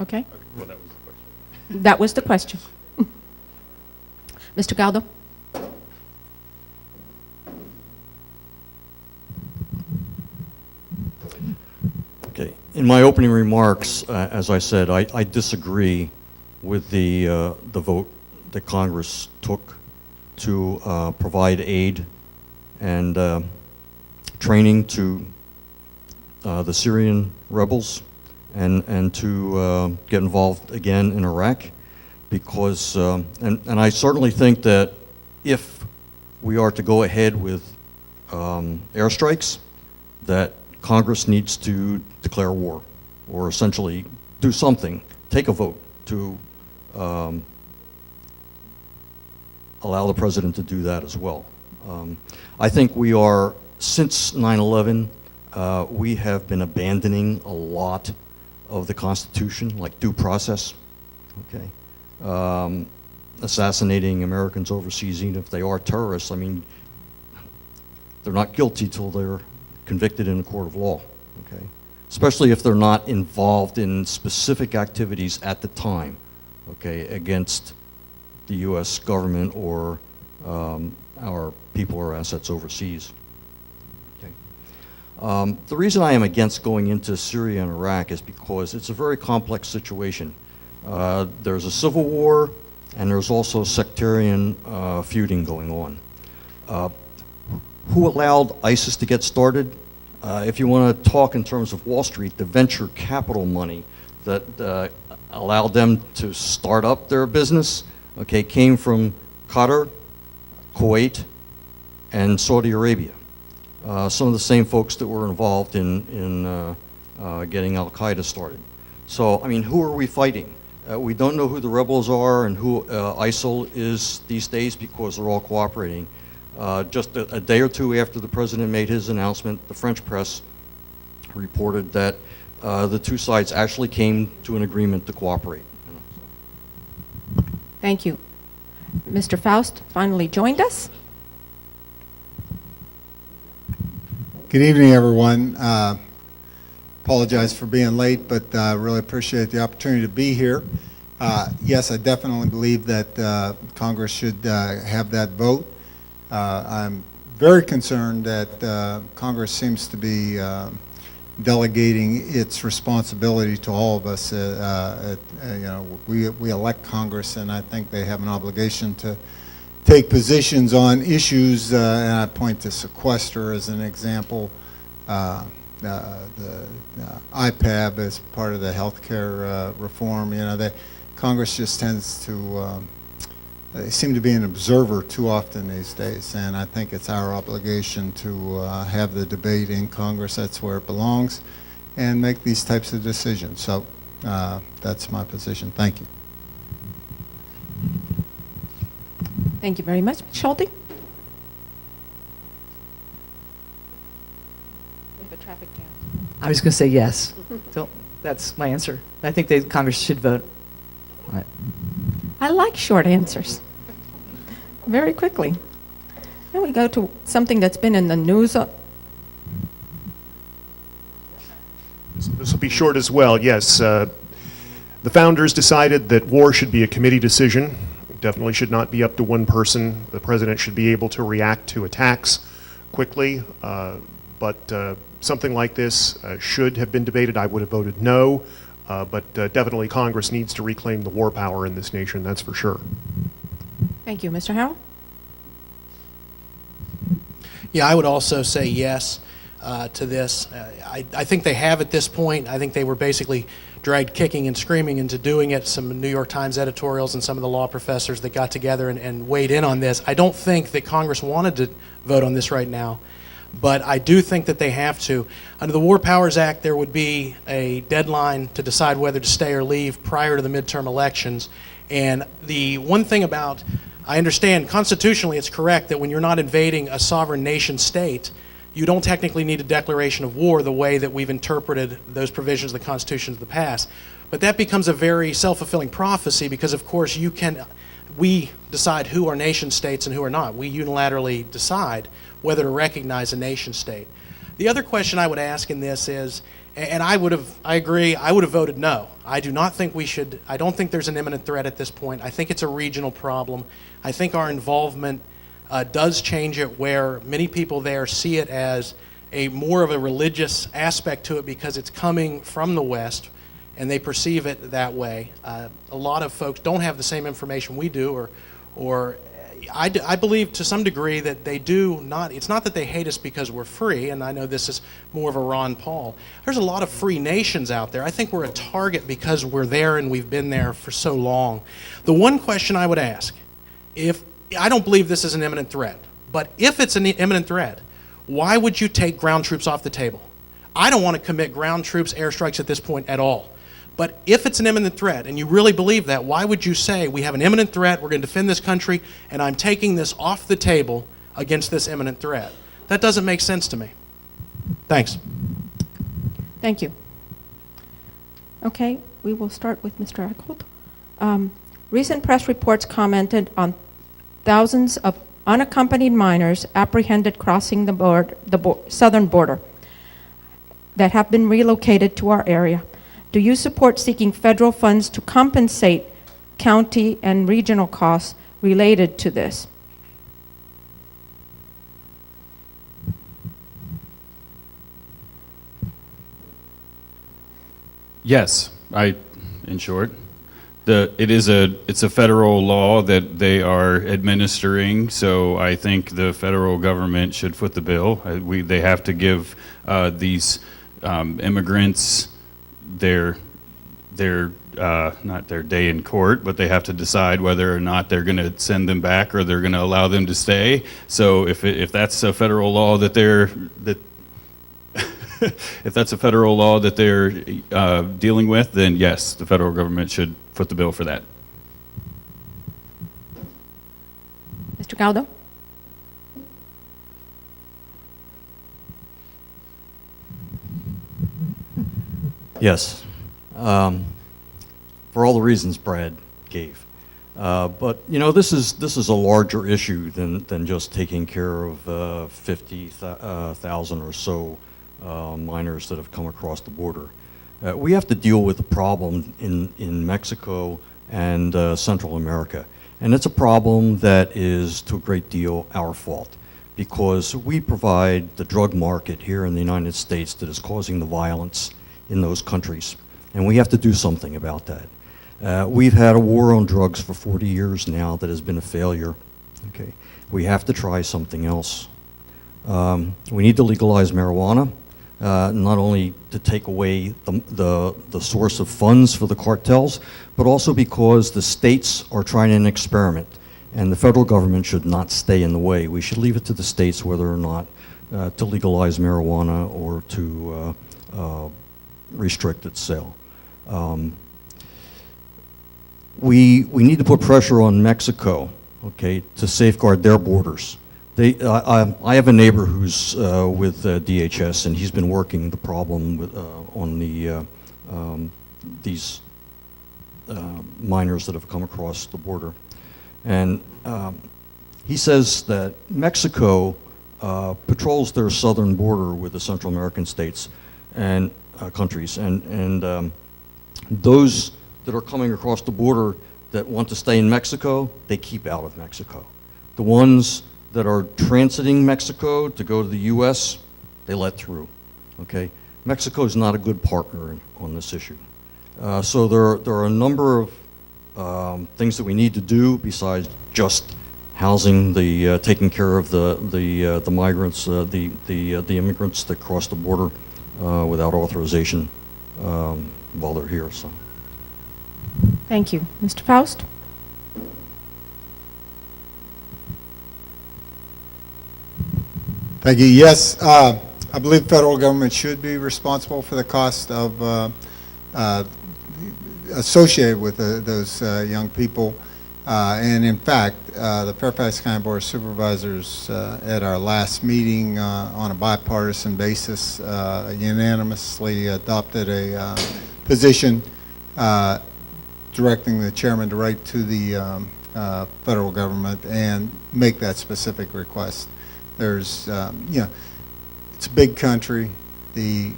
Okay. Well, that was the question. That was the question. Mr. Galdo? Okay. In my opening remarks, as I said, I disagree with the vote that Congress took to provide aid and training to the Syrian rebels and to get involved again in Iraq, because and I certainly think that if we are to go ahead with airstrikes, that Congress needs to declare war, or essentially do something, take a vote to allow the president to do that as well. I think we are, since 9/11, we have been abandoning a lot of the Constitution, like due process, okay? Assassinating Americans overseas, even if they are terrorists, I mean, they're not guilty till they're convicted in a court of law, okay? Especially if they're not involved in specific activities at the time, okay, against the U.S. government or our people or assets overseas. Okay. The reason I am against going into Syria and Iraq is because it's a very complex situation. There's a civil war, and there's also sectarian feuding going on. Who allowed ISIS to get started? If you want to talk in terms of Wall Street, the venture capital money that allowed them to start up their business, okay, came from Qatar, Kuwait, and Saudi Arabia. Some of the same folks that were involved in getting Al Qaeda started. So, I mean, who are we fighting? We don't know who the rebels are and who ISIL is these days because they're all cooperating. Just a day or two after the president made his announcement, the French press reported that the two sides actually came to an agreement to cooperate. Thank you. Mr. Foust finally joined us. Good evening, everyone. Apologize for being late, but really appreciate the opportunity to be here. Yes, I definitely believe that Congress should have that vote. I'm very concerned that Congress seems to be delegating its responsibility to all of us. We elect Congress, and I think they have an obligation to take positions on issues, and I point to sequester as an example, the IPAB as part of the healthcare reform. Congress just tends to they seem to be an observer too often these days, and I think it's our obligation to have the debate in Congress. That's where it belongs, and make these types of decisions. So that's my position. Thank you. Thank you very much. Scholte? We have a traffic jam. I was going to say yes. So that's my answer. I think Congress should vote. All right. I like short answers. Very quickly. Now we go to something that's been in the news. This will be short as well. Yes, the founders decided that war should be a committee decision. It definitely should not be up to one person. The president should be able to react to attacks quickly, but something like this should have been debated. I would have voted no, but definitely Congress needs to reclaim the war power in this nation, that's for sure. Thank you. Mr. Harrold? Yeah, I would also say yes to this. I think they have at this point. I think they were basically dragged kicking and screaming into doing it. Some New York Times editorials and some of the law professors that got together and weighed in on this. I don't think that Congress wanted to vote on this right now, but I do think that they have to. Under the War Powers Act, there would be a deadline to decide whether to stay or leave prior to the midterm elections. And the one thing about, I understand constitutionally it's correct that when you're not invading a sovereign nation state, you don't technically need a declaration of war the way that we've interpreted those provisions of the Constitution of the past. But that becomes a very self-fulfilling prophecy because, of course, we decide who are nation states and who are not. We unilaterally decide whether to recognize a nation state. The other question I would ask in this is, and I agree, I would have voted no. I do not think we should, I don't think there's an imminent threat at this point. I think it's a regional problem. I think our involvement does change it where many people there see it as more of a religious aspect to it because it's coming from the West and they perceive it that way. A lot of folks don't have the same information we do, or I believe to some degree that they do not, it's not that they hate us because we're free, and I know this is more of a Ron Paul. There's a lot of free nations out there. I think we're a target because we're there and we've been there for so long. The one question I would ask, I don't believe this is an imminent threat, but if it's an imminent threat, why would you take ground troops off the table? I don't want to commit ground troops airstrikes at this point at all. But if it's an imminent threat, and you really believe that, why would you say, we have an imminent threat, we're going to defend this country, and I'm taking this off the table against this imminent threat? That doesn't make sense to me. Thanks. Thank you. Okay, we will start with Mr. Eickholt. Recent press reports commented on thousands of unaccompanied minors apprehended crossing the southern border that have been relocated to our area. Do you support seeking federal funds to compensate county and regional costs related to this? Yes, in short. It's a federal law that they are administering, so I think the federal government should foot the bill. They have to give these immigrants not their day in court, but they have to decide whether or not they're going to send them back or they're going to allow them to stay. So if that's a federal law that if that's a federal law that they're dealing with, then yes, the federal government should foot the bill for that. Mr. Galdo? Yes. For all the reasons Brad gave. But, you know, this is a larger issue than just taking care of 50,000 or so minors that have come across the border. We have to deal with the problem in Mexico and Central America. And it's a problem that is, to a great deal, our fault, because we provide the drug market here in the United States that is causing the violence in those countries. And we have to do something about that. We've had a war on drugs for 40 years now that has been a failure. Okay, we have to try something else. We need to legalize marijuana, not only to take away the source of funds for the cartels, but also because the states are trying an experiment, and the federal government should not stay in the way. We should leave it to the states whether or not to legalize marijuana or to restrict its sale. We need to put pressure on Mexico, okay, to safeguard their borders. I have a neighbor who's with DHS, and he's been working the problem with, on these minors that have come across the border. And he says that Mexico patrols their southern border with the Central American states and countries, and those that are coming across the border that want to stay in Mexico, they keep out of Mexico. The ones that are transiting Mexico to go to the U.S., they let through, okay? Mexico is not a good partner on this issue. So there are a number of things that we need to do besides just housing, taking care of the migrants, the immigrants that cross the border without authorization while they're here. So. Thank you. Mr. Foust? Thank you. Yes, I believe federal government should be responsible for the cost of associated with those young people. And in fact, the Fairfax County Board of Supervisors at our last meeting on a bipartisan basis unanimously adopted a position directing the chairman to write to the federal government and make that specific request. There's, you know, it's a big country. The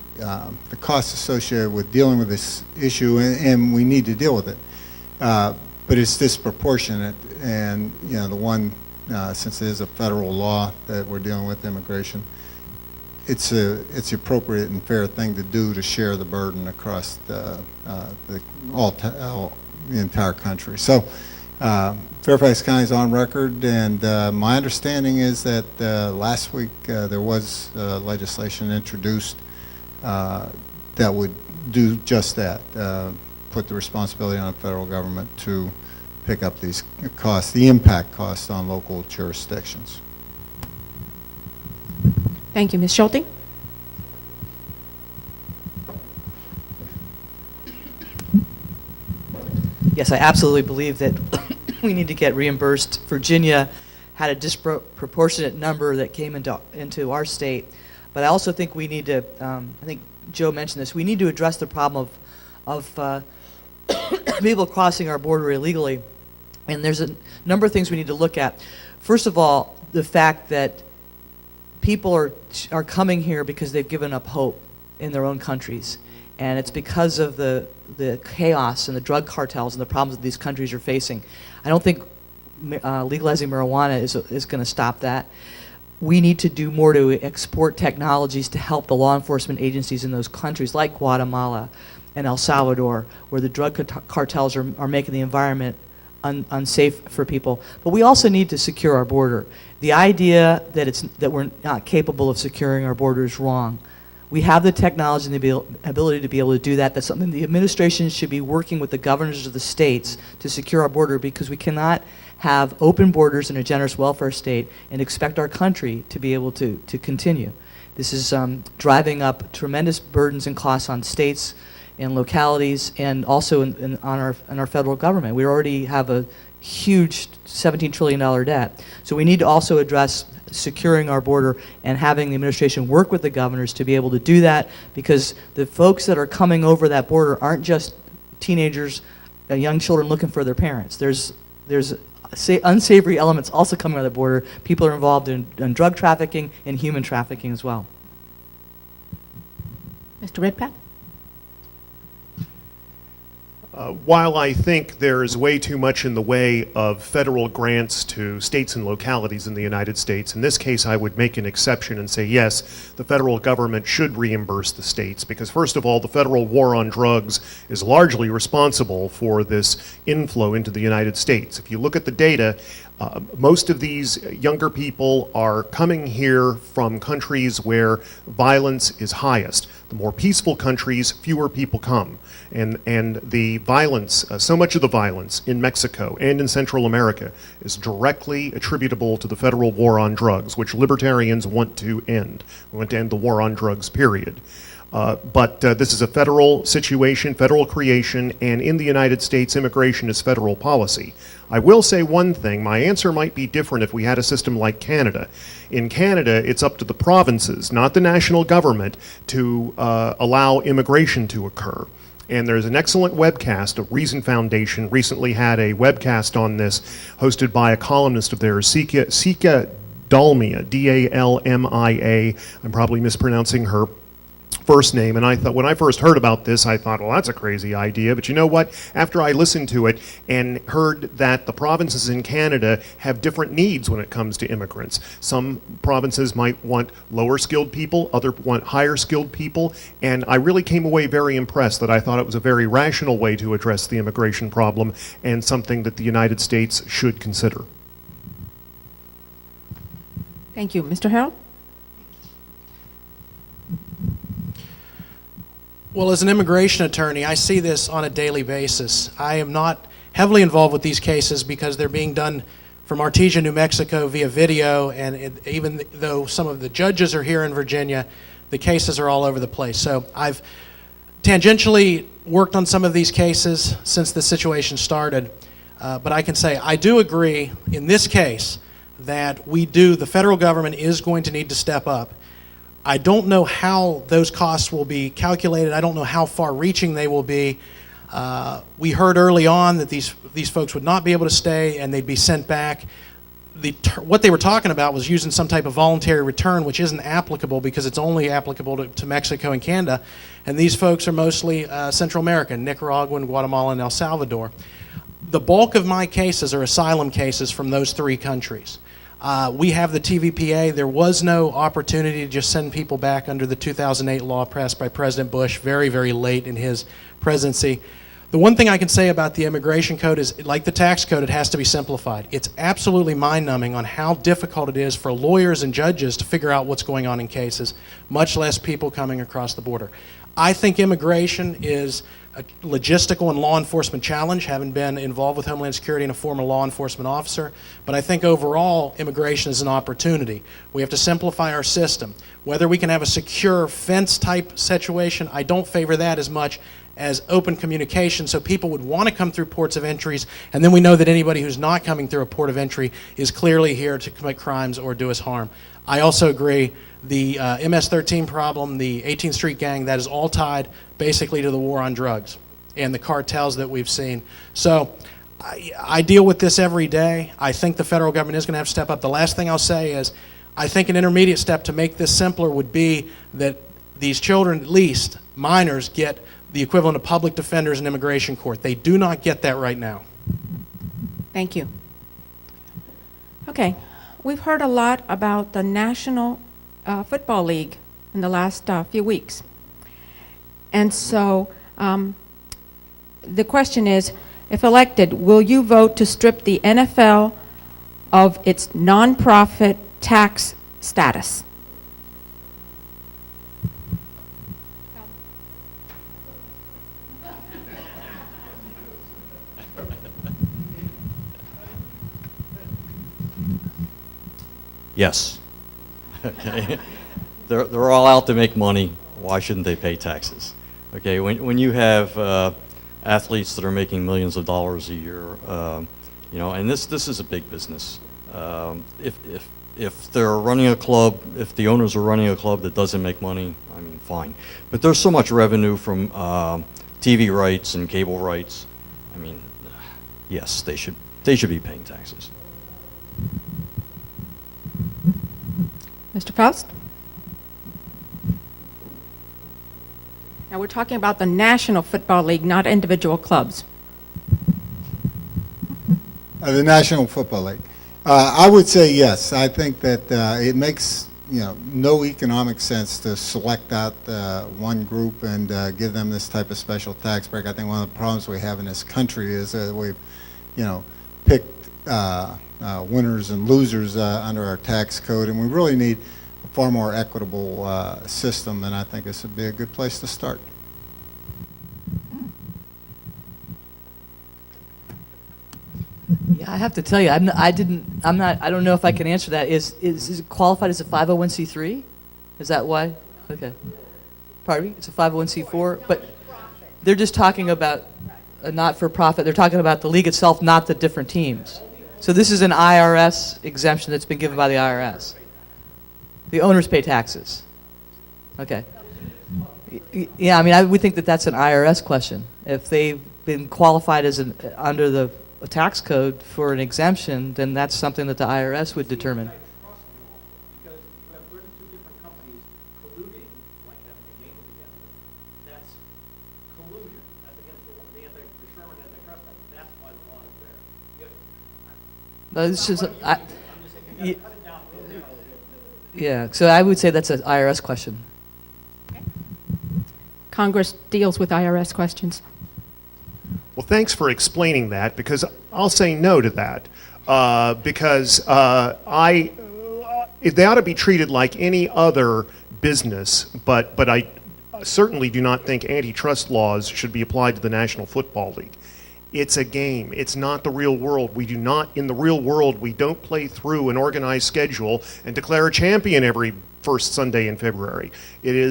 costs associated with dealing with this issue, and we need to deal with it. But it's disproportionate, and you know, the one, since it is a federal law that we're dealing with, immigration, it's the appropriate and fair thing to do to share the burden across the entire country. So Fairfax County is on record, and my understanding is that last week there was legislation introduced that would do just that, put the responsibility on the federal government to pick up these costs, the impact costs on local jurisdictions. Thank you. Ms. Scholte? Yes, I absolutely believe that we need to get reimbursed. Virginia had a disproportionate number that came into our state, but I also think we need to, I think Joe mentioned this, we need to address the problem of people crossing our border illegally. And there's a number of things we need to look at. First of all, the fact that people are coming here because they've given up hope in their own countries. And it's because of the chaos and the drug cartels and the problems that these countries are facing. I don't think legalizing marijuana is going to stop that. We need to do more to export technologies to help the law enforcement agencies in those countries like Guatemala and El Salvador, where the drug cartels are making the environment unsafe for people. But we also need to secure our border. The idea that we're not capable of securing our border is wrong. We have the technology and the ability to be able to do that. That's something the administration should be working with the governors of the states to secure our border, because we cannot have open borders in a generous welfare state and expect our country to be able to continue. This is driving up tremendous burdens and costs on states and localities, and also on our federal government. We already have a huge $17 trillion debt. So we need to also address securing our border and having the administration work with the governors to be able to do that, because the folks that are coming over that border aren't just teenagers, young children looking for their parents. There's unsavory elements also coming on the border. People are involved in drug trafficking and human trafficking as well. Mr. Redpath? While I think there is way too much in the way of federal grants to states and localities in the United States, in this case I would make an exception and say yes, the federal government should reimburse the states, because first of all, the federal war on drugs is largely responsible for this inflow into the United States. If you look at the data, most of these younger people are coming here from countries where violence is highest. The more peaceful countries, fewer people come. And the violence, so much of the violence in Mexico and in Central America is directly attributable to the federal war on drugs, which libertarians want to end. We want to end the war on drugs, period. But this is a federal situation, federal creation, and in the United States, immigration is federal policy. I will say one thing, my answer might be different if we had a system like Canada. In Canada, it's up to the provinces, not the national government, to allow immigration to occur. And there's an excellent webcast. The Reason Foundation recently had a webcast on this, hosted by a columnist of theirs, Sika Dalmia, D-A-L-M-I-A. I'm probably mispronouncing her first name, and I thought, when I first heard about this, I thought, well, that's a crazy idea. But you know what? After I listened to it and heard that the provinces in Canada have different needs when it comes to immigrants. Some provinces might want lower skilled people, others want higher skilled people, and I really came away very impressed that I thought it was a very rational way to address the immigration problem and something that the United States should consider. Thank you. Mr. Harrold? Well, as an immigration attorney, I see this on a daily basis. I am not heavily involved with these cases because they're being done from Artesia, New Mexico via video, and even though some of the judges are here in Virginia, the cases are all over the place. So I've tangentially worked on some of these cases since the situation started, but I can say I do agree in this case that the federal government is going to need to step up. I don't know how those costs will be calculated. I don't know how far-reaching they will be. We heard early on that these folks would not be able to stay and they'd be sent back. What they were talking about was using some type of voluntary return, which isn't applicable because it's only applicable to Mexico and Canada. And these folks are mostly Central American, Nicaraguan, Guatemala, and El Salvador. The bulk of my cases are asylum cases from those three countries. We have the TVPA. There was no opportunity to just send people back under the 2008 law passed by President Bush very, very late in his presidency. The one thing I can say about the immigration code is, like the tax code, it has to be simplified. It's absolutely mind-numbing on how difficult it is for lawyers and judges to figure out what's going on in cases, much less people coming across the border. I think immigration is a logistical and law enforcement challenge, having been involved with Homeland Security and a former law enforcement officer. But I think overall, immigration is an opportunity. We have to simplify our system. Whether we can have a secure fence-type situation, I don't favor that as much as open communication, so people would want to come through ports of entries, and then we know that anybody who's not coming through a port of entry is clearly here to commit crimes or do us harm. I also agree the MS-13 problem, the 18th Street Gang, that is all tied basically to the war on drugs and the cartels that we've seen. So I deal with this every day. I think the federal government is going to have to step up. The last thing I'll say is I think an intermediate step to make this simpler would be that these children, at least minors, get the equivalent of public defenders in immigration court. They do not get that right now. Thank you. Okay, we've heard a lot about the National Football League in the last few weeks. And so the question is, if elected, will you vote to strip the NFL of its nonprofit tax status? Yes. Okay. They're all out to make money. Why shouldn't they pay taxes? Okay, when you have athletes that are making millions of dollars a year, you know, and this is a big business. If if they're running a club, if the owners are running a club that doesn't make money, I mean, fine. But there's so much revenue from TV rights and cable rights. I mean, yes, they should be paying taxes. Mr. Foust? Now, we're talking about the National Football League, not individual clubs. The National Football League. I would say yes. I think that it makes no economic sense to select out one group and give them this type of special tax break. I think one of the problems we have in this country is that we've picked winners and losers under our tax code, and we really need a far more equitable system, and I think this would be a good place to start. Yeah, I have to tell you, I don't know if I can answer that. Is it qualified as a 501c3? Is that why? Okay. Pardon me? It's a 501c4, but they're just talking about a not-for-profit. They're talking about the league itself, not the different teams. So this is an IRS exemption that's been given by the IRS. The owners pay taxes. Okay. Yeah, I mean, I would think that that's an IRS question. If they've been qualified as under the tax code for an exemption, then that's something that the IRS would determine. Because you have 32 different companies colluding, like having a game together. That's collusion. That's against the Sherman Antitrust Act. That's why the law is there. Yeah, so I would say that's an IRS question. Congress deals with IRS questions. Well, thanks for explaining that, because I'll say no to that. Because they ought to be treated like any other business, but I certainly do not think antitrust laws should be applied to the National Football League. It's a game. It's not the real world. In the real world, we don't play through an organized schedule and declare a champion every first Sunday in February. They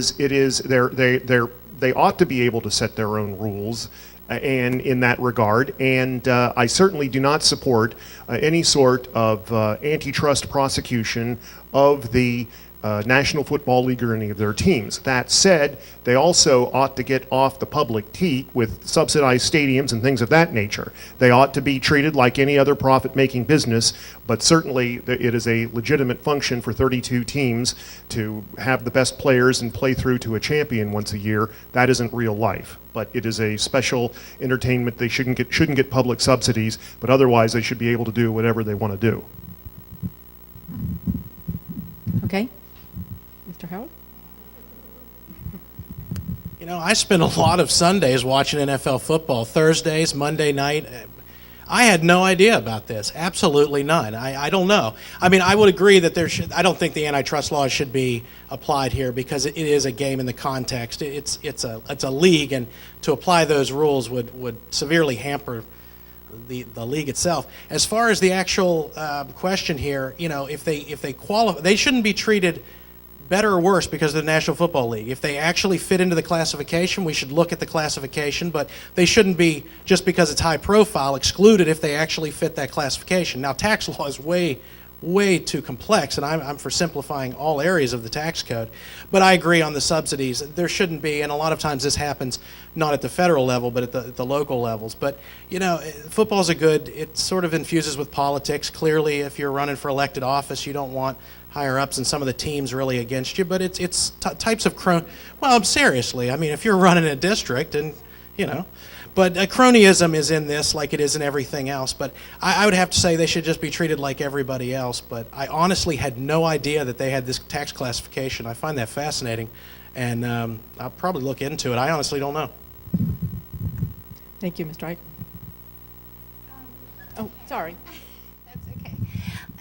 ought to be able to set their own rules and in that regard, and I certainly do not support any sort of antitrust prosecution of the National Football League or any of their teams. That said, they also ought to get off the public teat with subsidized stadiums and things of that nature. They ought to be treated like any other profit-making business, but certainly it is a legitimate function for 32 teams to have the best players and play through to a champion once a year. That isn't real life, but it is a special entertainment. They shouldn't get public subsidies, but otherwise they should be able to do whatever they want to do. Okay? Mr. Harrold? You know, I spend a lot of Sundays watching NFL football, Thursdays, Monday night. I had no idea about this, absolutely none. I don't know. I mean, I would agree that I don't think the antitrust laws should be applied here because it is a game in the context. It's a league, and to apply those rules would severely hamper the league itself. As far as the actual question here, you know, if they qualify, they shouldn't be treated better or worse because of the National Football League. If they actually fit into the classification, we should look at the classification, but they shouldn't be, just because it's high profile, excluded if they actually fit that classification. Now, tax law is way too complex, and I'm for simplifying all areas of the tax code. But I agree on the subsidies. There shouldn't be, and a lot of times this happens not at the federal level, but at the local levels. But, you know, football's it sort of infuses with politics. Clearly, if you're running for elected office, you don't want higher-ups and some of the teams really against you, but it's types of well, seriously, I mean, if you're running a district and, you know, but cronyism is in this like it is in everything else, but I would have to say they should just be treated like everybody else, but I honestly had no idea that they had this tax classification. I find that fascinating, and I'll probably look into it. I honestly don't know. Thank you, Mr. Eickholt. Oh, sorry. That's okay.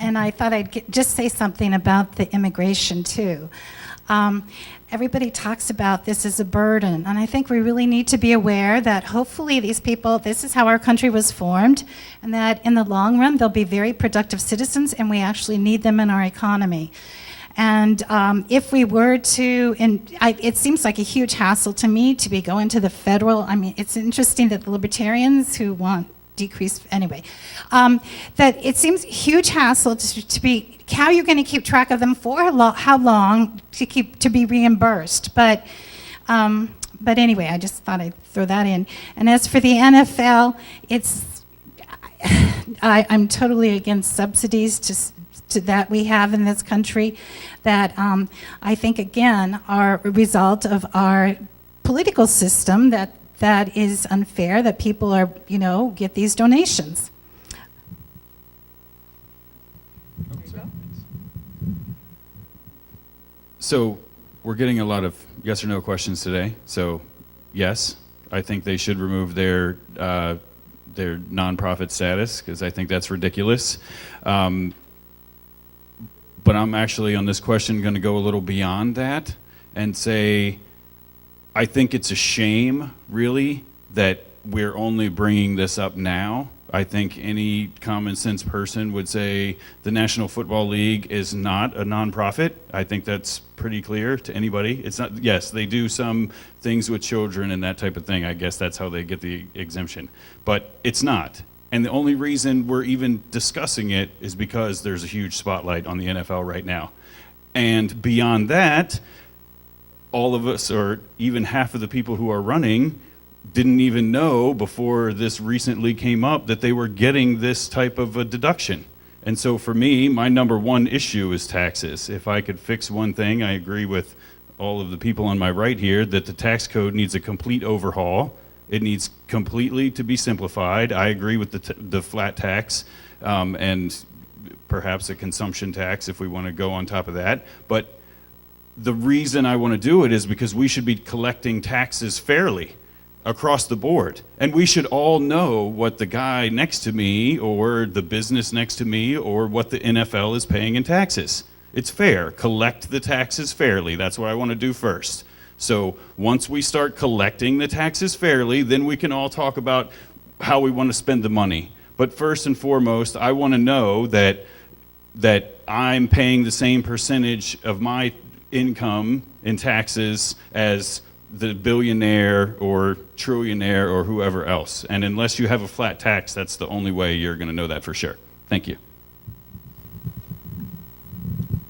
And I thought I'd just say something about the immigration, too. Everybody talks about this as a burden, and I think we really need to be aware that hopefully these people, this is how our country was formed, and that in the long run they'll be very productive citizens, and we actually need them in our economy. And if we were to, it seems like a huge hassle to me to be going to the federal. I mean, it's interesting that the Libertarians who want decrease anyway. That it seems a huge hassle to be, how you're going to keep track of them for how long to be reimbursed. But anyway, I just thought I'd throw that in. And as for the NFL, I'm totally against subsidies to that we have in this country, that I think, again, are a result of our political system that is unfair, that people are, get these donations. So we're getting a lot of yes or no questions today. So yes, I think they should remove their nonprofit status, because I think that's ridiculous. But I'm actually on this question going to go a little beyond that and say, I think it's a shame, really, that we're only bringing this up now. I think any common sense person would say the National Football League is not a nonprofit. I think that's pretty clear to anybody. It's not. Yes, they do some things with children and that type of thing. I guess that's how they get the exemption. But it's not. And the only reason we're even discussing it is because there's a huge spotlight on the NFL right now. And beyond that, all of us, or even half of the people who are running, didn't even know before this recently came up that they were getting this type of a deduction. And so for me, my number one issue is taxes. If I could fix one thing, I agree with all of the people on my right here that the tax code needs a complete overhaul. It needs completely to be simplified. I agree with the flat tax and perhaps a consumption tax if we want to go on top of that. But the reason I want to do it is because we should be collecting taxes fairly across the board. And we should all know what the guy next to me or the business next to me or what the NFL is paying in taxes. It's fair. Collect the taxes fairly. That's what I want to do first. So once we start collecting the taxes fairly, then we can all talk about how we want to spend the money. But first and foremost, I want to know that I'm paying the same percentage of my income in taxes as the billionaire or trillionaire or whoever else. And unless you have a flat tax, that's the only way you're going to know that for sure. Thank you.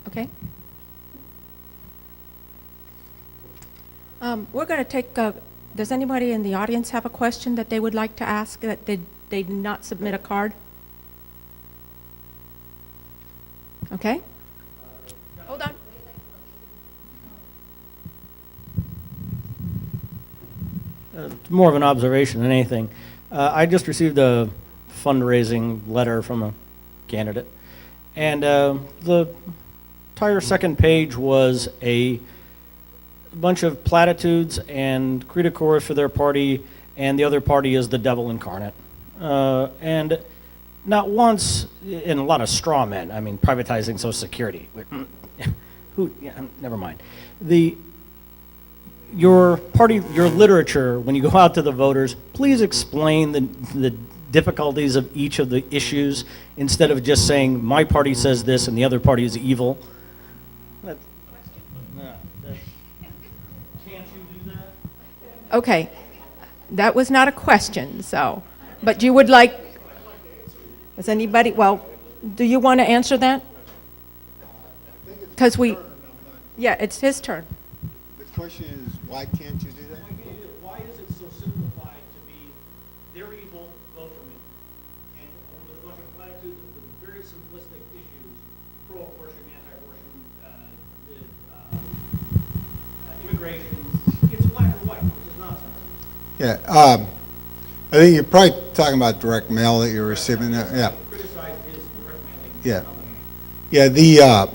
Okay. We're going to take, does anybody in the audience have a question that they would like to ask that they did not submit a card? Okay. Hold on. More of an observation than anything. I just received a fundraising letter from a candidate, and the entire second page was a bunch of platitudes and creedocors for their party, and the other party is the devil incarnate. And not once, and a lot of straw men, I mean, privatizing Social Security. Who? Yeah, never mind. Your party, your literature, when you go out to the voters, please explain the difficulties of each of the issues instead of just saying, my party says this and the other party is evil. Can't you do that? Okay. That was not a question, so, but you would like, does anybody, well, do you want to answer that? Because yeah, it's his turn. The question is, why can't you do that? Why is it so simplified to be, they're evil, vote for me? And with a bunch of platitudes with very simplistic issues, pro-abortion, anti-abortion, immigration, it's black or white, which is nonsense. Yeah, I think you're probably talking about direct mail that you're receiving. Yeah. Criticize his direct mailing. Yeah. Yeah,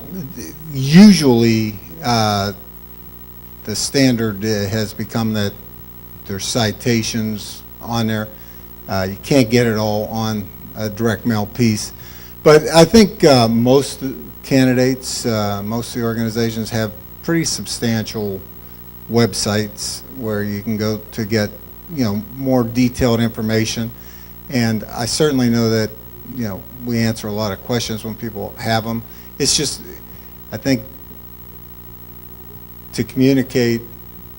usually the standard has become that there's citations on there. You can't get it all on a direct mail piece. But I think most candidates, most of the organizations have pretty substantial websites where you can go to get, more detailed information. And I certainly know that, we answer a lot of questions when people have them. It's just, I think, to communicate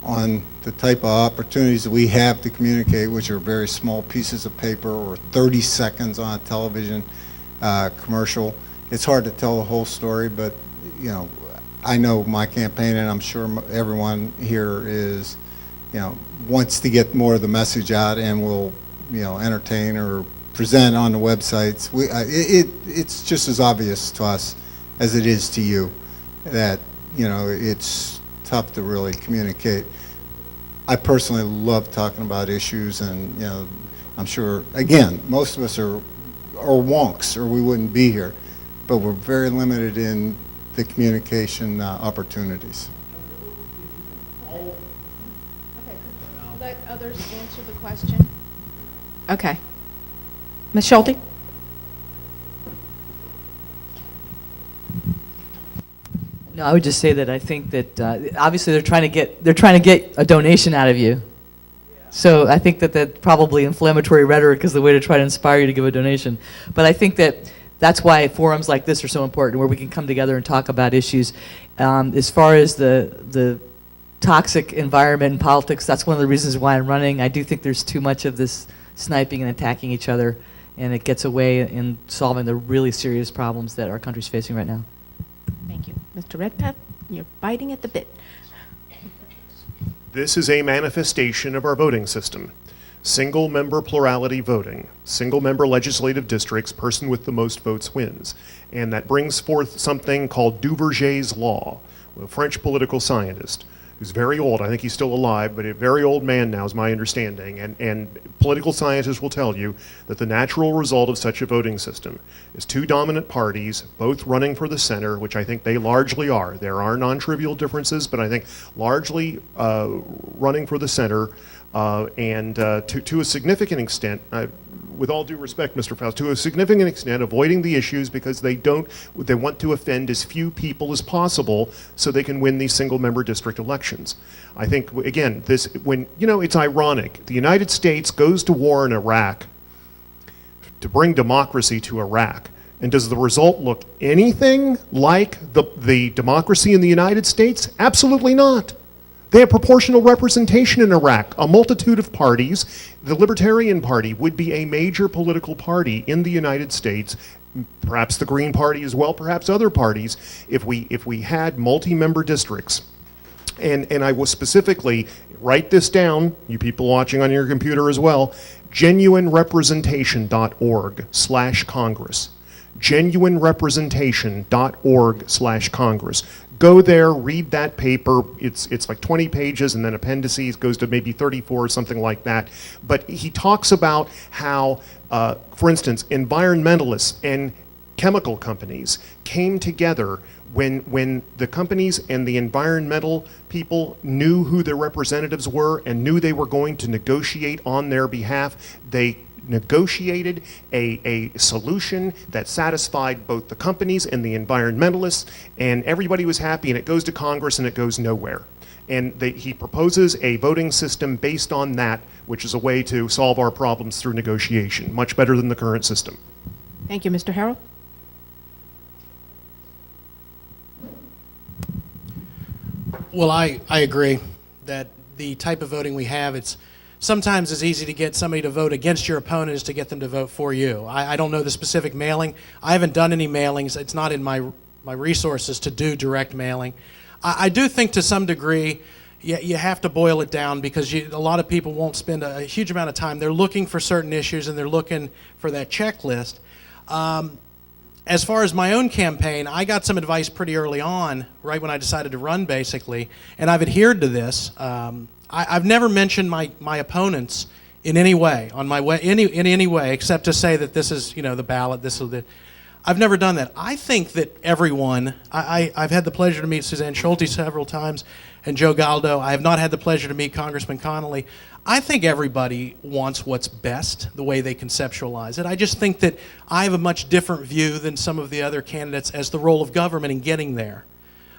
on the type of opportunities that we have to communicate, which are very small pieces of paper or 30 seconds on a television commercial. It's hard to tell the whole story, but you know, I know my campaign, and I'm sure everyone here is, you know, wants to get more of the message out, and will, you know, entertain or present on the websites. It's just as obvious to us as it is to you that, you know, it's tough to really communicate. I personally love talking about issues, and you know, I'm sure, again, most of us are wonks, or we wouldn't be here, but we're very limited in the communication opportunities. Okay, let others answer the question. Okay. Ms. Scholte? No, I would just say that I think that obviously they're trying to get a donation out of you. So I think that probably inflammatory rhetoric is the way to try to inspire you to give a donation. But I think that's why forums like this are so important, where we can come together and talk about issues. As far as the toxic environment in politics, that's one of the reasons why I'm running. I do think there's too much of this sniping and attacking each other, and it gets away in solving the really serious problems that our country's facing right now. Thank you. Mr. Redpath, you're biting at the bit. This is a manifestation of our voting system. Single-member plurality voting, single-member legislative districts, person with the most votes wins. And that brings forth something called Duverger's law, a French political scientist who's very old. I think he's still alive, but a very old man now is my understanding. And political scientists will tell you that the natural result of such a voting system is two dominant parties, both running for the center, which I think they largely are. There are non-trivial differences, but I think largely running for the center, and to a significant extent, with all due respect, Mr. Foust, to a significant extent avoiding the issues because they want to offend as few people as possible so they can win these single-member district elections. I think, again, it's ironic. The United States goes to war in Iraq to bring democracy to Iraq. And does the result look anything like the democracy in the United States? Absolutely not. They have proportional representation in Iraq, a multitude of parties. The Libertarian Party would be a major political party in the United States, perhaps the Green Party as well, perhaps other parties, if we had multi-member districts. And I will specifically write this down, you people watching on your computer as well, genuinerepresentation.org/Congress. genuinerepresentation.org/Congress. Go there, read that paper. It's like 20 pages, and then appendices goes to maybe 34 or something like that. But he talks about how, for instance, environmentalists and chemical companies came together when the companies and the environmental people knew who their representatives were and knew they were going to negotiate on their behalf. They negotiated a solution that satisfied both the companies and the environmentalists, and everybody was happy, and it goes to Congress and it goes nowhere. And he proposes a voting system based on that, which is a way to solve our problems through negotiation, much better than the current system. Thank you, Mr. Harrold. Well, I agree that the type of voting we have, sometimes it's easy to get somebody to vote against your opponent as to get them to vote for you. I don't know the specific mailing. I haven't done any mailings. It's not in my resources to do direct mailing. I do think to some degree you have to boil it down, because a lot of people won't spend a huge amount of time. They're looking for certain issues and they're looking for that checklist. As far as my own campaign, I got some advice pretty early on, right when I decided to run, basically, and I've adhered to this. I've never mentioned my opponents in any way in any way, except to say that this is the ballot. This is the. I've never done that. I think that everyone. I've had the pleasure to meet Suzanne Scholte several times, and Joe Galdo. I have not had the pleasure to meet Congressman Connolly. I think everybody wants what's best, the way they conceptualize it. I just think that I have a much different view than some of the other candidates as the role of government in getting there.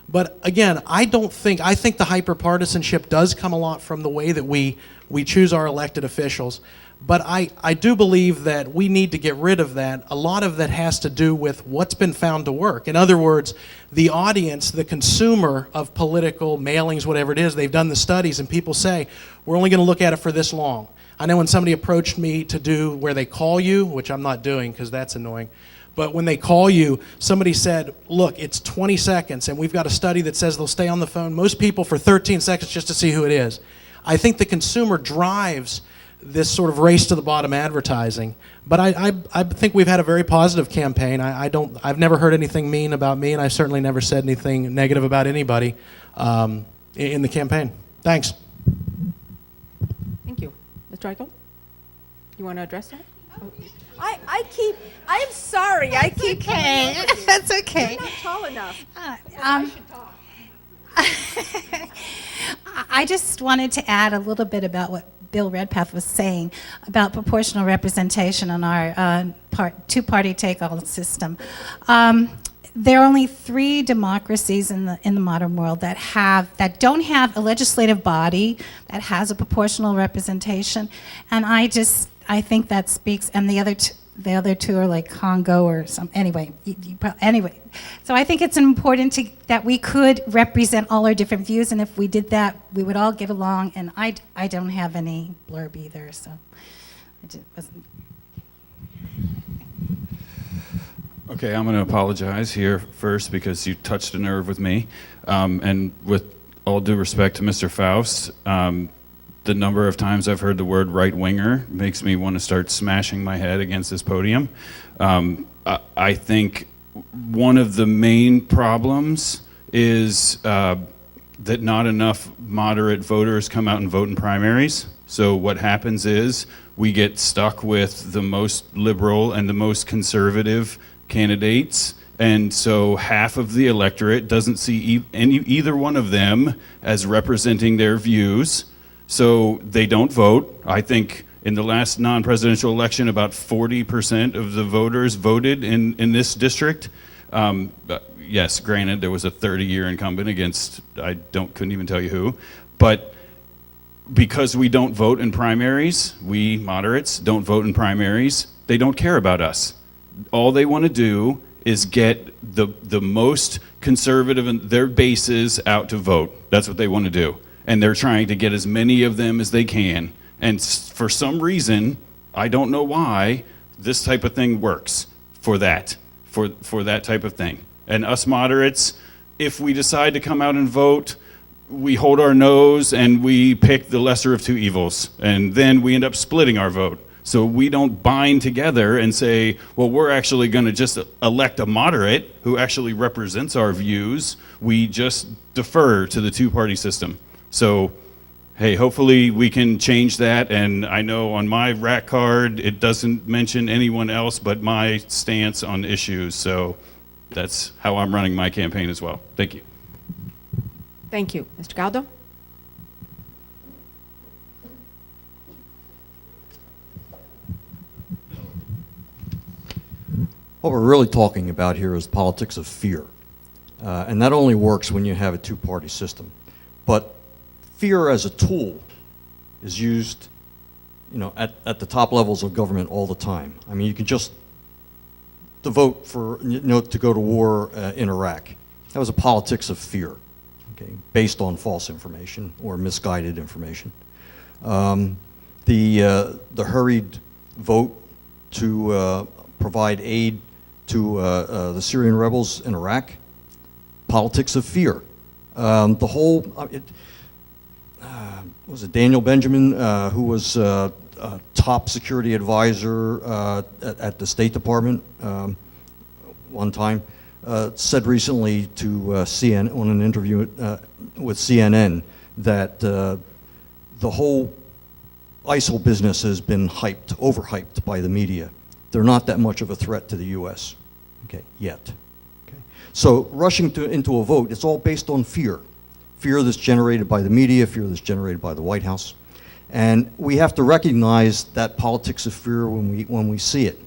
But again, I think the hyperpartisanship does come a lot from the way that we choose our elected officials. But I do believe that we need to get rid of that. A lot of that has to do with what's been found to work. In other words, the audience, the consumer of political mailings, whatever it is, they've done the studies and people say, we're only going to look at it for this long. I know when somebody approached me to do where they call you, which I'm not doing because that's annoying, but when they call you, somebody said, look, it's 20 seconds and we've got a study that says they'll stay on the phone, most people for 13 seconds just to see who it is. I think the consumer drives this sort of race to the bottom advertising. But I think we've had a very positive campaign. I've never heard anything mean about me, and I've certainly never said anything negative about anybody in the campaign. Thanks. Thank you. Mr. Eickholt, you want to address that? I'm sorry, I keep Okay, that's okay. You're not tall enough. I I should talk. I just wanted to add a little bit about what Bill Redpath was saying about proportional representation on our two-party take-all system. There are only 3 democracies in the modern world that don't have a legislative body that has a proportional representation, and I think that speaks. And the other two are like Congo or some. Anyway, anyway, so I think it's important that we could represent all our different views, and if we did that, we would all get along. And I don't have any blurb either, so I just wasn't. Okay, I'm going to apologize here first because you touched a nerve with me. And with all due respect to Mr. Foust, the number of times I've heard the word right-winger makes me want to start smashing my head against this podium. I think one of the main problems is that not enough moderate voters come out and vote in primaries. So what happens is we get stuck with the most liberal and the most conservative candidates, and so half of the electorate doesn't see either one of them as representing their views, so they don't vote. I think in the last non-presidential election, about 40% of the voters voted in this district. Yes, granted, there was a 30-year incumbent against, couldn't even tell you who, but because we don't vote in primaries, we moderates don't vote in primaries, they don't care about us. All they want to do is get the most conservative in their bases out to vote. That's what they want to do. And they're trying to get as many of them as they can. And for some reason, I don't know why, this type of thing works for that type of thing. And us moderates, if we decide to come out and vote, we hold our nose and we pick the lesser of 2 evils. And then we end up splitting our vote. So we don't bind together and say, well, we're actually going to just elect a moderate who actually represents our views. We just defer to the 2-party system. So, hey, hopefully we can change that. And I know on my rack card, it doesn't mention anyone else but my stance on issues. So that's how I'm running my campaign as well. Thank you. Thank you. Mr. Galdo? What we're really talking about here is politics of fear. And that only works when you have a 2-party system. But fear as a tool is used, at the top levels of government all the time. I mean, you can just vote for, to go to war in Iraq. That was a politics of fear, okay, based on false information or misguided information. The hurried vote to provide aid to the Syrian rebels in Iraq, politics of fear. Was it Daniel Benjamin, who was a top security advisor at the State Department one time, said recently to CNN, on an interview with CNN, that the whole ISIL business has been overhyped by the media. They're not that much of a threat to the U.S., okay, yet. Okay. So rushing into a vote, it's all based on fear. Fear that's generated by the media, fear that's generated by the White House. And we have to recognize that politics of fear when we see it.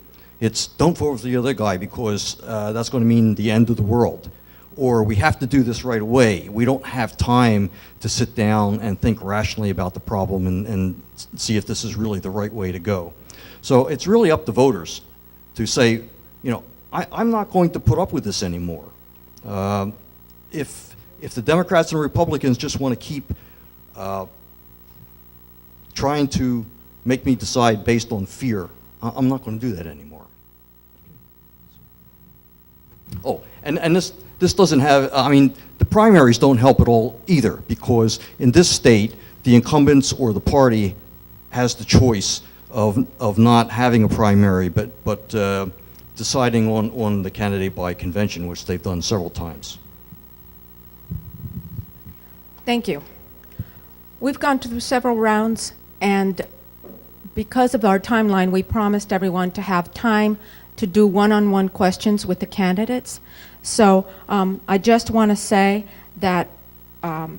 It's don't vote for the other guy because that's going to mean the end of the world. or we have to do this right away. We don't have time to sit down and think rationally about the problem and see if this is really the right way to go. So it's really up to voters to say, you know, I'm not going to put up with this anymore. If the Democrats and Republicans just want to keep trying to make me decide based on fear, I'm not going to do that anymore. Oh, and this doesn't have, I mean, the primaries don't help at all either, because in this state, the incumbents or the party has the choice of not having a primary, but deciding on the candidate by convention, which they've done several times. Thank you. We've gone through several rounds, and because of our timeline, we promised everyone to have time to do one-on-one questions with the candidates. So I just want to say that AARP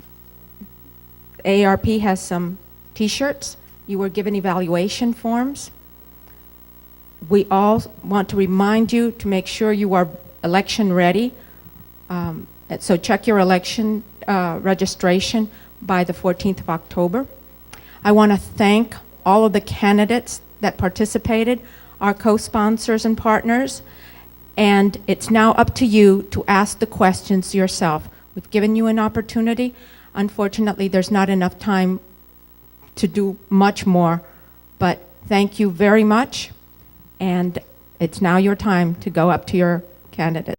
has some T-shirts. You were given evaluation forms. We all want to remind you to make sure you are election ready. So check your election registration by the 14th of October. I want to thank all of the candidates that participated, our co-sponsors and partners, and it's now up to you to ask the questions yourself. We've given you an opportunity. Unfortunately, there's not enough time to do much more, but thank you very much, and it's now your time to go up to your candidate.